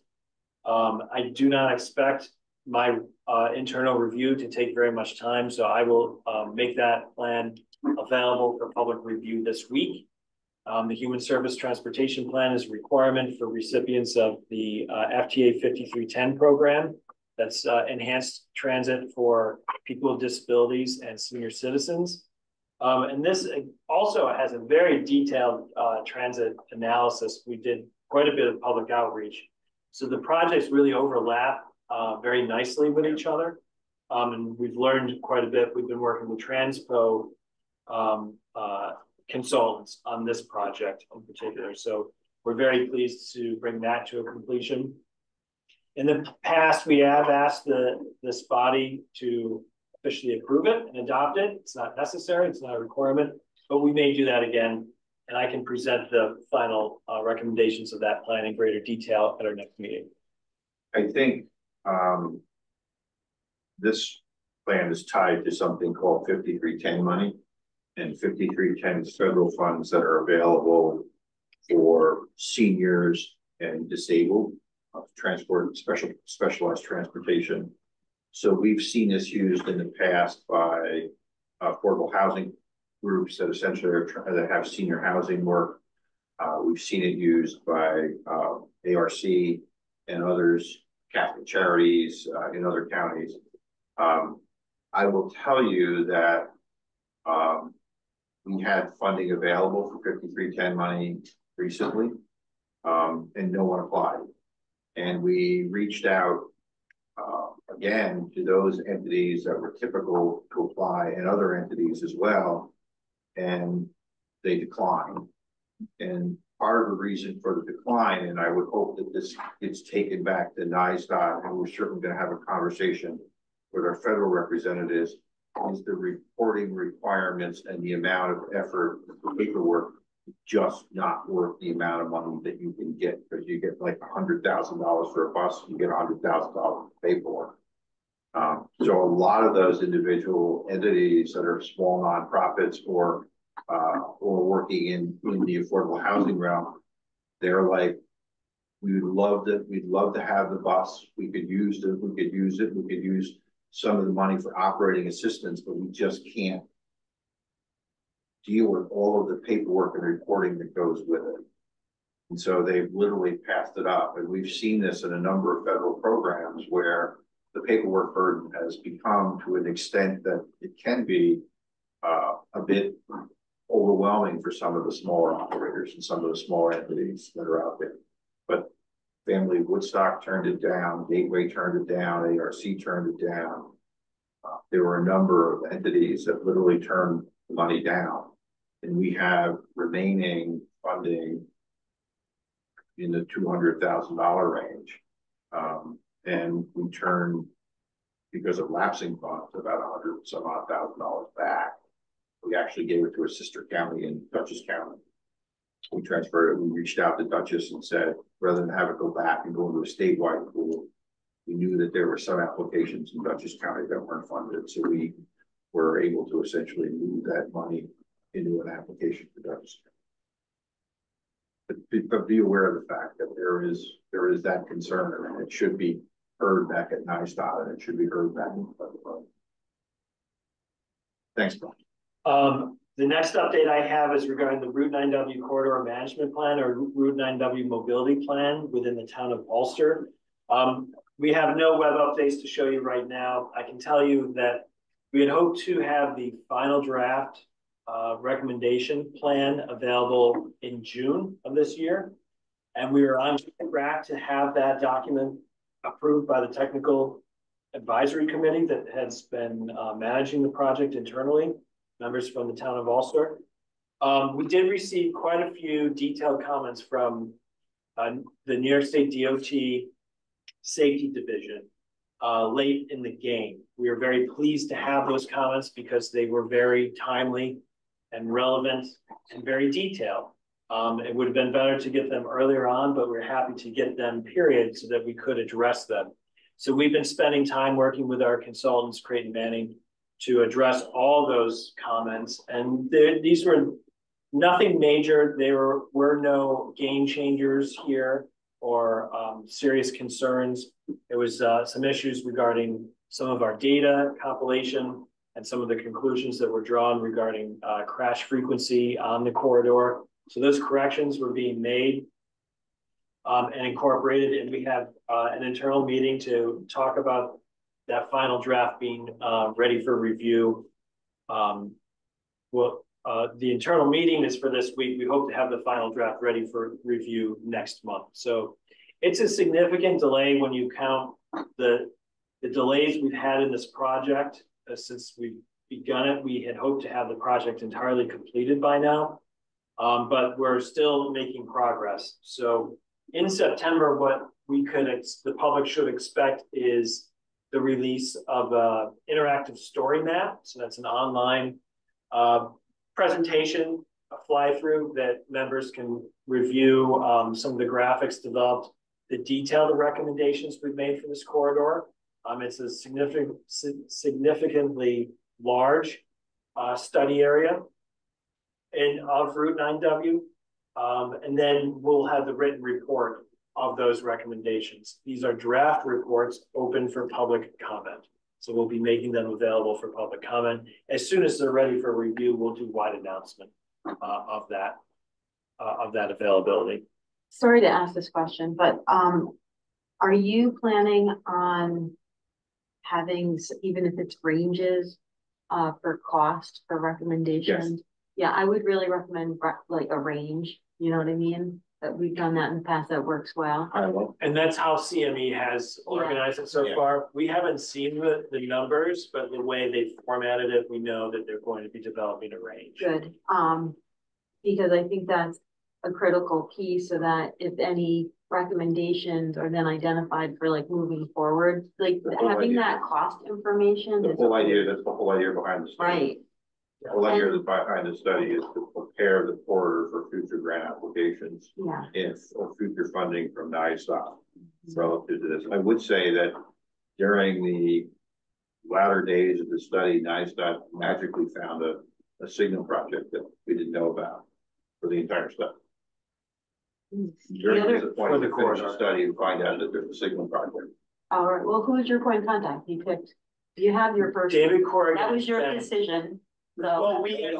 I do not expect my internal review to take very much time, so I will make that plan available for public review this week. The Human Service Transportation Plan is a requirement for recipients of the FTA 5310 program. That's enhanced transit for people with disabilities and senior citizens. And this also has a very detailed transit analysis. We did quite a bit of public outreach. So the projects really overlap very nicely with each other. And we've learned quite a bit. We've been working with Transpo consultants on this project in particular. So we're very pleased to bring that to a completion. In the past, we have asked this body to officially approve it and adopt it. It's not necessary, it's not a requirement, but we may do that again. And I can present the final recommendations of that plan in greater detail at our next meeting. I think this plan is tied to something called 5310 money, and 5310 is federal funds that are available for seniors and disabled transport, specialized transportation. So we've seen this used in the past by affordable housing groups that essentially are that have senior housing work. We've seen it used by ARC and others, Catholic Charities in other counties. I will tell you that we had funding available for 5310 money recently, and no one applied. And we reached out again to those entities that were typical to apply and other entities as well, and they declined. And part of the reason for the decline, and I would hope that this gets taken back to NISDOT, and we're certainly going to have a conversation with our federal representatives, is the reporting requirements and the amount of effort, the paperwork, just not worth the amount of money that you can get, because you get like $100,000 for a bus, you get $100,000 for paperwork. So a lot of those individual entities that are small nonprofits or working in the affordable housing realm, they're like, we'd love to have the bus. We could use it. We could use some of the money for operating assistance, but we just can't deal with all of the paperwork and reporting that goes with it. And so they've literally passed it up. And we've seen this in a number of federal programs where the paperwork burden has become to an extent that it can be a bit overwhelming for some of the smaller operators and some of the smaller entities that are out there. But Family Woodstock turned it down, Gateway turned it down, ARC turned it down. There were a number of entities that literally turned the money down. And we have remaining funding in the $200,000 range. And we turned, because of lapsing funds, about $100,000 back. We actually gave it to a sister county in Dutchess County. We transferred it. We reached out to Dutchess and said, rather than have it go back and go into a statewide pool, we knew that there were some applications in Dutchess County that weren't funded. So we were able to essentially move that money into an application for Dutchess County. But be aware of the fact that there is that concern, and it should be heard back at NISDOT, and it should be heard back in the federal. Thanks, Brian. The next update I have is regarding the Route 9W Corridor Management Plan, or Route 9W Mobility Plan within the town of Ulster. We have no web updates to show you right now. I can tell you that we had hoped to have the final draft recommendation plan available in June of this year. And we are on track to have that document approved by the technical advisory committee that has been managing the project internally, members from the town of Ulster. We did receive quite a few detailed comments from the New York State DOT Safety Division late in the game. We are very pleased to have those comments because they were very timely and relevant and very detailed. It would have been better to get them earlier on, but we're happy to get them, period, so that we could address them. So we've been spending time working with our consultants, Creighton Manning, to address all those comments. And these were nothing major. There were no game changers here or serious concerns. It was some issues regarding some of our data compilation and some of the conclusions that were drawn regarding crash frequency on the corridor. So those corrections were being made and incorporated, and we have an internal meeting to talk about that final draft being ready for review well, the internal meeting is for this week. We hope to have the final draft ready for review next month. So it's a significant delay when you count the delays we've had in this project since we've begun it. We had hoped to have the project entirely completed by now, but we're still making progress. So in September, what the public should expect is the release of an interactive story map. So that's an online presentation, a fly through that members can review some of the graphics developed that detail the recommendations we've made for this corridor. It's a significantly large study area of Route 9W. And then we'll have the written report of those recommendations. These are draft reports open for public comment. So we'll be making them available for public comment. As soon as they're ready for review, we'll do wide announcement of that availability. Sorry to ask this question, but are you planning on having, even if it's ranges for cost for recommendations? Yes. Yeah, I would really recommend like a range, you know what I mean? That we've done that in the past, that works well. And that's how CME has organized it so far. We haven't seen the numbers, but the way they formatted it, we know that they're going to be developing a range. Good, because I think that's a critical piece so that if any recommendations are then identified for like moving forward, like having that cost information. That's the whole idea behind the study. Right. The whole idea behind the study is to prepare the corridor for future grant applications. Or future funding from NISOP relative to this. I would say that during the latter days of the study, NISOP magically found a signal project that we didn't know about for the entire study. Very disappointing to finish the study and find out that there's a signal project. All right, well, who was your point of contact? You have your first. David Corrigan. That was your decision. So. Well, it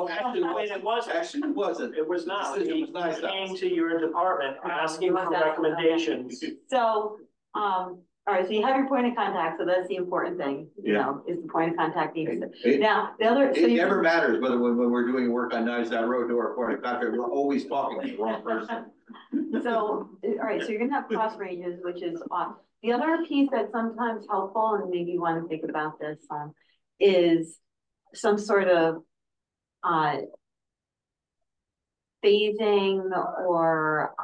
wasn't. It was not. We came to your department asking for recommendations. So, all right, so you have your point of contact, so that's the important thing, you know, is the point of contact needs to. Now, the other. It never matters whether when we're doing work on NISOP Road to our point of contact, we're always talking to the wrong person. So, all right, so you're gonna have cost ranges, which is off. The other piece that's sometimes helpful, and maybe you want to think about this, is some sort of phasing or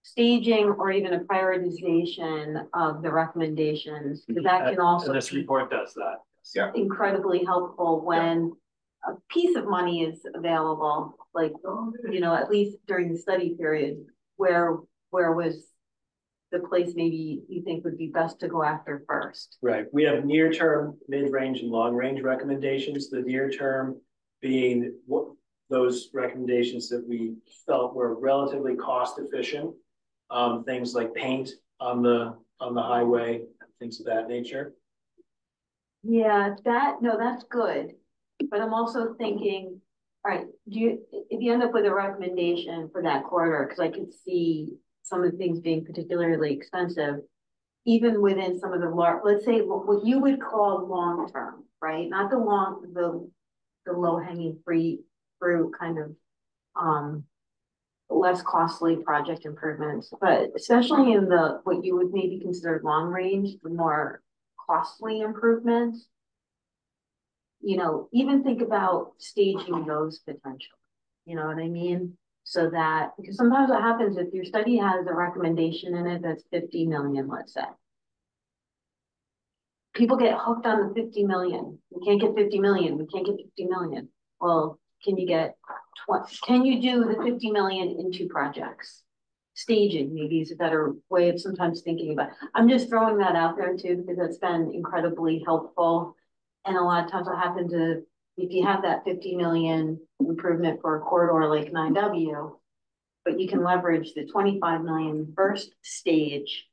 staging or even a prioritization of the recommendations. That can also and this report does that. Yeah. Incredibly helpful when a piece of money is available, like, you know, at least during the study period, where was the place maybe you think would be best to go after first. Right. We have near-term, mid-range, and long-range recommendations. The near-term being those recommendations that we felt were relatively cost-efficient. Things like paint on the highway, things of that nature. Yeah, that's good. But I'm also thinking, all right, if you end up with a recommendation for that corridor, because I could see some of the things being particularly expensive, even within some of the let's say what you would call long-term, right? Not the low-hanging fruit kind of less costly project improvements, but especially in what you would maybe consider long range, the more costly improvements, you know, even think about staging those potentially, you know what I mean? So that, because sometimes what happens if your study has a recommendation in it that's 50 million, let's say. People get hooked on the 50 million. We can't get 50 million. We can't get 50 million. Well, can you do the 50 million in 2 projects? Staging maybe is a better way of sometimes thinking about it. I'm just throwing that out there too, because that's been incredibly helpful. And a lot of times what happens is if you have that 50 million improvement for a corridor like 9W, but you can leverage the 25 million first stage,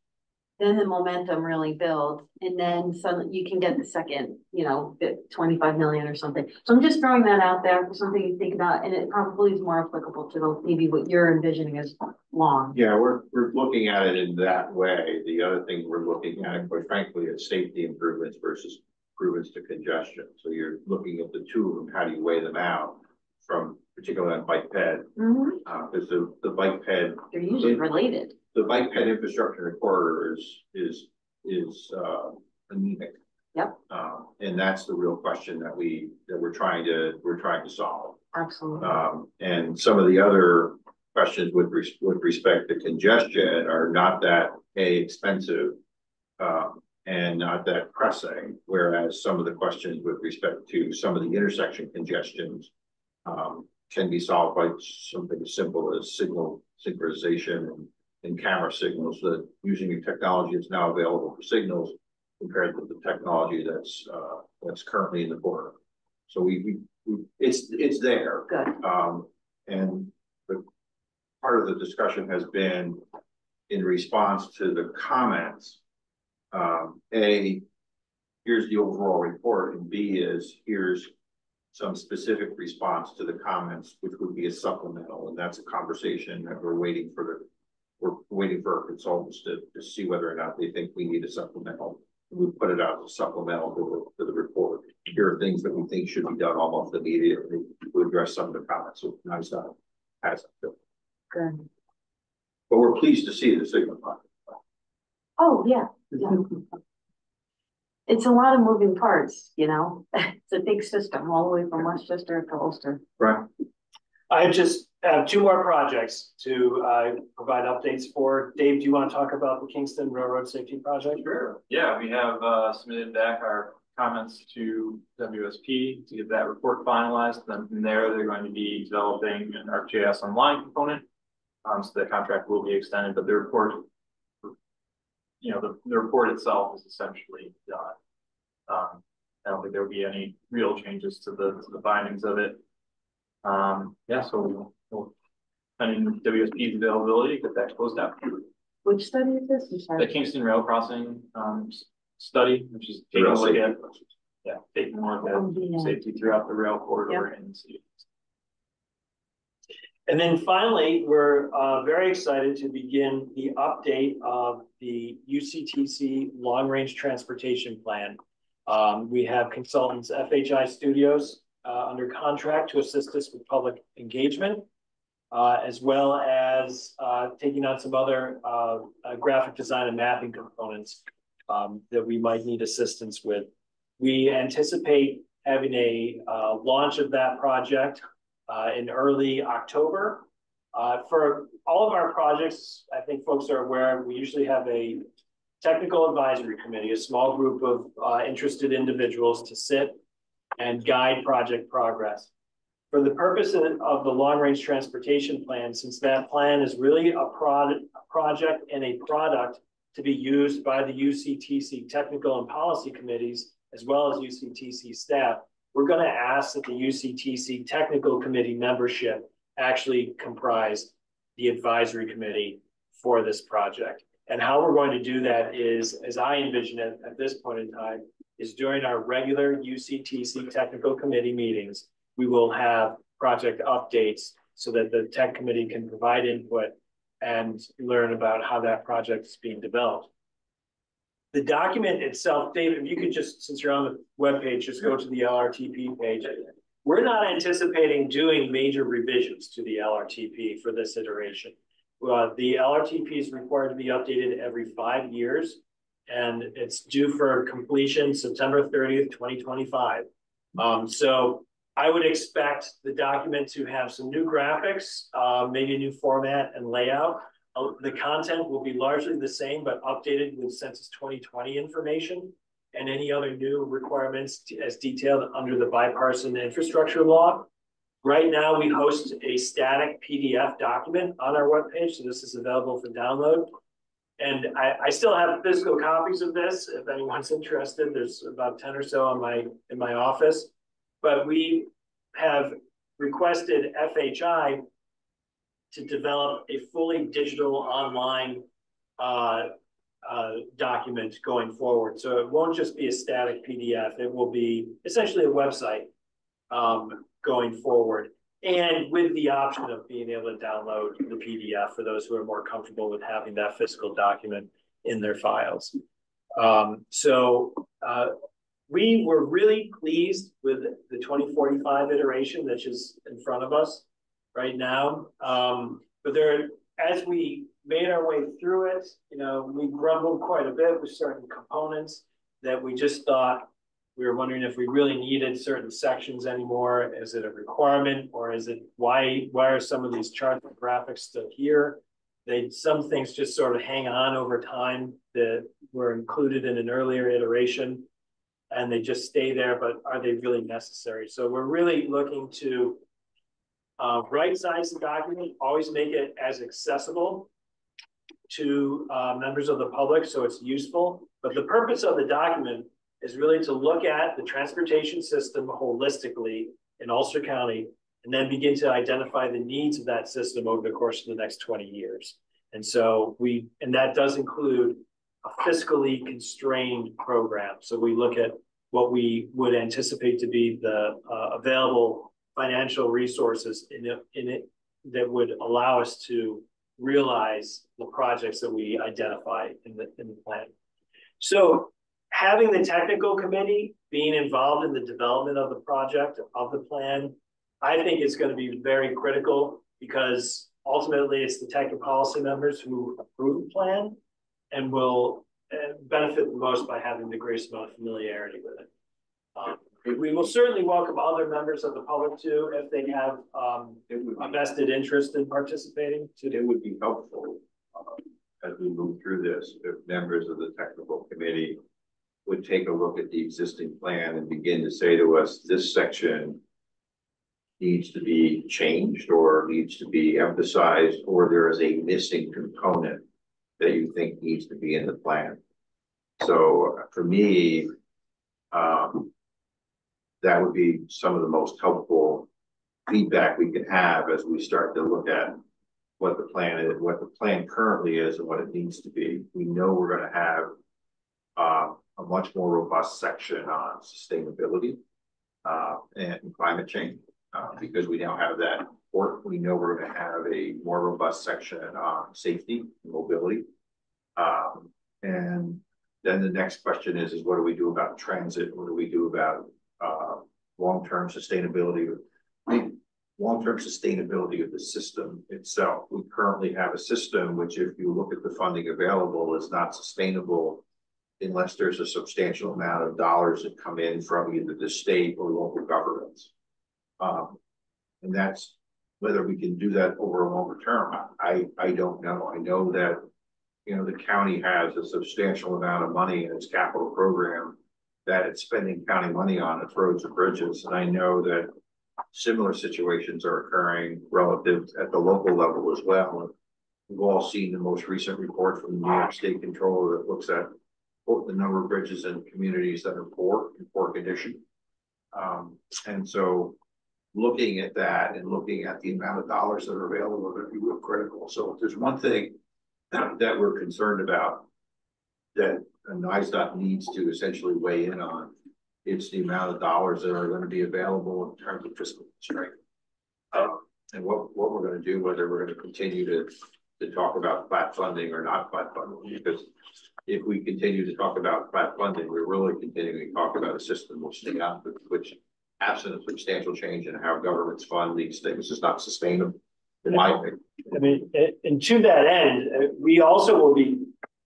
then the momentum really builds, and then you can get the second, you know, 25 million or something. So I'm just throwing that out there for something to think about, and it probably is more applicable to maybe what you're envisioning as long. Yeah, we're looking at it in that way. The other thing we're looking at, quite frankly, is safety improvements versus improvements to congestion. So you're looking at the two of them, how do you weigh them out from particularly on bike ped? Because the bike ped, They're usually related. the bike ped infrastructure in the corridor is anemic. Yep. And that's the real question that we're trying to solve. Absolutely. And some of the other questions with respect to congestion are not that expensive, and not that pressing, whereas some of the questions with respect to some of the intersection congestions can be solved by something as simple as signal synchronization and camera signals, that using the technology that's now available for signals compared to the technology that's currently in the corridor. So it's there. Good. And the part of the discussion has been in response to the comments. A, here's the overall report, and B is here's some specific response to the comments, which would be a supplemental, and that's a conversation that we're waiting for our consultants to see whether or not they think we need a supplemental. We put it out as a supplemental to the report. Here are things that we think should be done almost immediately to address some of the comments. So nice has it. Good. But we're pleased to see the signal. Oh, yeah. It's a lot of moving parts, you know. It's a big system all the way from Westchester to Ulster. Right. I just have two more projects to provide updates for. Dave, do you want to talk about the Kingston Railroad Safety Project? Sure. Yeah, we have submitted back our comments to WSP to get that report finalized. Then from there, they're going to be developing an ArcGIS Online component. So the contract will be extended, but the report, the report itself is essentially done. I don't think there will be any real changes to the findings of it. Yeah, so we'll pending WSP's availability, get that closed out. Which study is this? The Kingston Rail Crossing study, which is taking a look at taking a look at safety throughout the rail corridor in the city. And then finally, we're very excited to begin the update of the UCTC Long Range Transportation Plan. We have consultants FHI Studios under contract to assist us with public engagement, as well as taking on some other graphic design and mapping components that we might need assistance with. We anticipate having a launch of that project in early October. For all of our projects, I think folks are aware, we usually have a technical advisory committee, a small group of interested individuals to sit and guide project progress. For the purpose of the long range transportation plan, since that plan is really a project and a product to be used by the UCTC technical and policy committees, as well as UCTC staff, we're going to ask that the UCTC technical committee membership actually comprise the advisory committee for this project. And how we're going to do that is, as I envision it at this point in time, is during our regular UCTC technical committee meetings, we will have project updates so that the tech committee can provide input and learn about how that project is being developed. The document itself, David, if you could just, since you're on the webpage, just go to the LRTP page. We're not anticipating doing major revisions to the LRTP for this iteration. The LRTP is required to be updated every 5 years, and it's due for completion September 30th, 2025. So I would expect the document to have some new graphics, maybe a new format and layout. The content will be largely the same, but updated with Census 2020 information and any other new requirements as detailed under the bipartisan infrastructure law. Right now, we host a static PDF document on our webpage, so this is available for download. And I still have physical copies of this if anyone's interested. There's about 10 or so in my office. But we have requested FHI to develop a fully digital online document going forward. So it won't just be a static PDF. It will be essentially a website going forward, and with the option of being able to download the PDF for those who are more comfortable with having that physical document in their files. we were really pleased with the 2045 iteration that's just in front of us right now. But as we made our way through it, we grumbled quite a bit with certain components that we just thought, we were wondering if we really needed certain sections anymore. Is it a requirement, or is it why are some of these charts and graphics still here? Some things just sort of hang on over time that were included in an earlier iteration, and they just stay there, but are they really necessary? So we're really looking to right size the document, always make it as accessible to members of the public so it's useful. But the purpose of the document is really to look at the transportation system holistically in Ulster County, and then begin to identify the needs of that system over the course of the next 20 years. And so that does include a fiscally constrained program. So we look at what we would anticipate to be the available financial resources in it that would allow us to realize the projects that we identify in the plan. So having the technical committee being involved in the development of the project, of the plan, I think is going to be very critical, because ultimately it's the tech and policy members who approve the plan and will benefit the most by having the greatest amount of familiarity with it. We will certainly welcome other members of the public too, if they have a vested interest in participating. It would be helpful as we move through this, if members of the technical committee would take a look at the existing plan and begin to say to us, this section needs to be changed or needs to be emphasized, or there is a missing component that you think needs to be in the plan. So for me, that would be some of the most helpful feedback we can have as we start to look at what the plan is, what the plan currently is, and what it needs to be. We know we're going to have a much more robust section on sustainability and climate change, because we now have that. Or we know we're going to have a more robust section on safety and mobility. And then the next question is what do we do about transit? What do we do about long-term sustainability? Long-term sustainability of the system itself. We currently have a system which, if you look at the funding available, is not sustainable unless there's a substantial amount of dollars that come in from either the state or local governments. And that's whether we can do that over a longer term. I don't know. I know that the county has a substantial amount of money in its capital program that it's spending county money on its roads and bridges. And I know that similar situations are occurring relative at the local level as well. We've all seen the most recent report from the New York State Controller that looks at the number of bridges in communities that are in poor condition. And so looking at that and looking at the amount of dollars that are available are going to be real critical. So if there's one thing that we're concerned about that NISDOT needs to essentially weigh in on, it's the amount of dollars that are going to be available in terms of fiscal constraint. And what we're going to do, whether we're going to continue to talk about flat funding or not flat funding, because if we continue to talk about flat funding, we're really continuing to talk about a system which absent a substantial change in how governments fund these things is not sustainable, in my opinion. I mean, and to that end, we also will be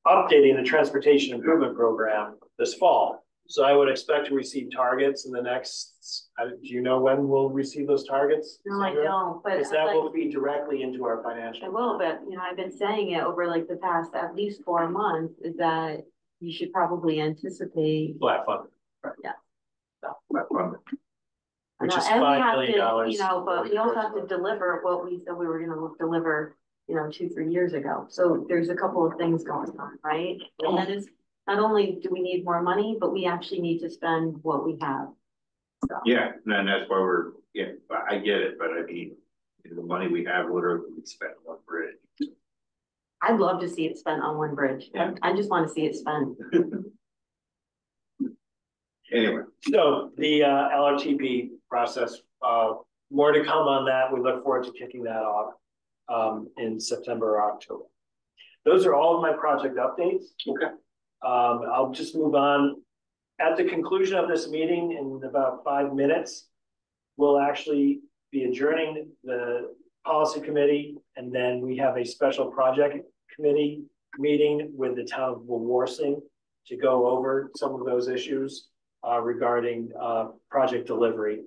updating the transportation improvement program this fall. So I would expect to receive targets in the next, do you know when we'll receive those targets? No, I don't, but because that will feed directly into our financial. I will, but I've been saying it over like the past at least 4 months, is that you should probably anticipate Flat funding. Yeah. Flat funding. Which is and we $5 have million. but we also have to deliver what we said we were going to deliver, 2-3 years ago. So there's a couple of things going on, right? And that is, not only do we need more money, but we actually need to spend what we have. So. Yeah, and that's why I get it, but I mean, the money we have literally we spent on one bridge. I'd love to see it spent on one bridge. Yeah. I just want to see it spent. Anyway. So the LRTP process, more to come on that. We look forward to kicking that off in September or October. Those are all of my project updates. Okay. I'll just move on At the conclusion of this meeting in about 5 minutes, we'll actually be adjourning the policy committee, and then we have a special project committee meeting with the town of Wawarsing to go over some of those issues regarding project delivery.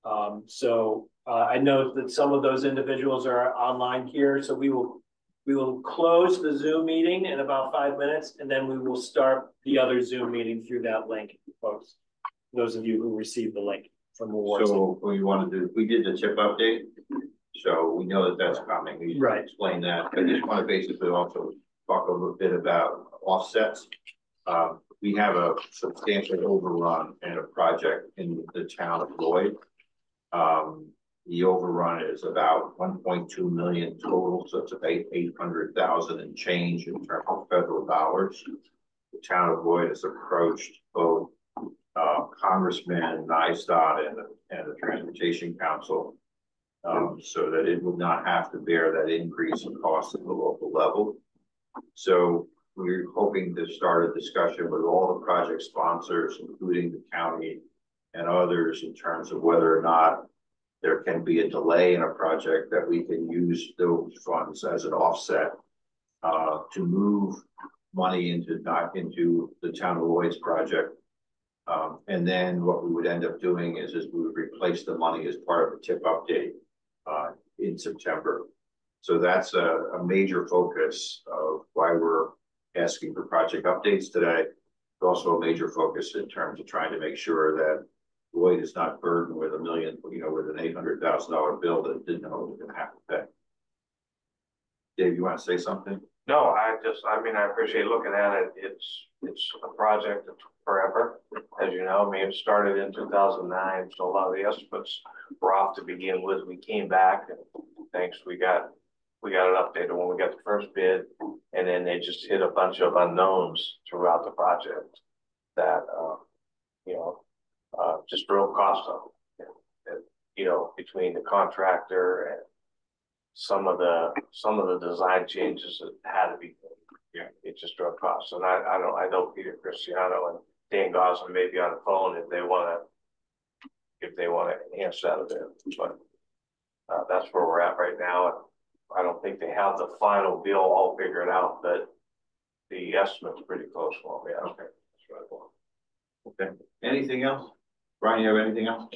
I know that some of those individuals are online here, so we will close the Zoom meeting in about 5 minutes, and then we will start the other Zoom meeting through that link, folks. Those of you who received the link from Wawarsing. So what you want to do, we did the tip update, so we know that that's coming. We Right. Explain that. I just want to basically also talk a little bit about offsets. We have a substantial overrun in a project in the town of Lloyd. The overrun is about 1.2 million total, so it's about 800,000 and change in terms of federal dollars. The town of Lloyd has approached both Congressman Nystad and the Transportation Council so that it would not have to bear that increase in cost at the local level. So we're hoping to start a discussion with all the project sponsors, including the county and others, in terms of whether or not there can be a delay in a project that we can use those funds as an offset to move money into the town of Lloyd's project. And then what we would end up doing is we would replace the money as part of the tip update in September. So that's a major focus of why we're asking for project updates today. It's also a major focus in terms of trying to make sure that Lloyd is not burdened with with an $800,000 bill that it didn't know it was going to have to pay. Dave, you want to say something? No, I appreciate looking at it. It's a project that took forever, as you know. I mean, it started in 2009, so a lot of the estimates were off to begin with. We came back, and thanks, we got it updated when we got the first bid, and then they just hit a bunch of unknowns throughout the project that just drove costs up. Between the contractor and some of the design changes that had to be made. Yeah, it just drove costs. And I know Peter Cristiano and Dan Gosling may be on the phone if they want to enhance that a bit. But that's where we're at right now. And I don't think they have the final bill all figured out, but the estimate's pretty close. Well, yeah, okay. That's what I want. Okay. Anything else? Brian, you have anything else?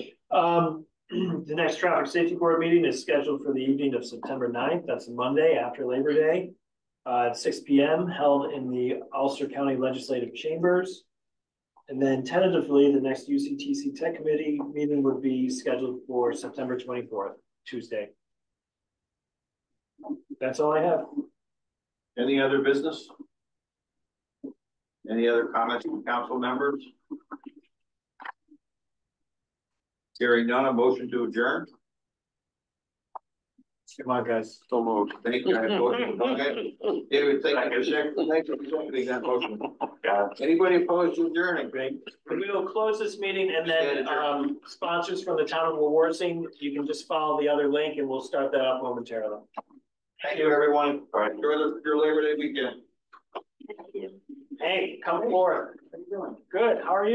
The next traffic safety board meeting is scheduled for the evening of September 9th. That's a Monday after Labor Day at 6 p.m. held in the Ulster County Legislative Chambers. And then tentatively, the next UCTC Tech Committee meeting would be scheduled for September 24th, Tuesday. That's all I have. Any other business? Any other comments from council members? Hearing none, a motion to adjourn. Come on, guys. So moved. Thank you. David, thank you for seconding that motion. Anybody opposed to adjourning? We will close this meeting, and then sponsors from the town of Wawarsing, you can just follow the other link and we'll start that up momentarily. Thank you, everyone. All right, enjoy your Labor Day weekend. Hey, come forward. How are you doing? Good. How are you?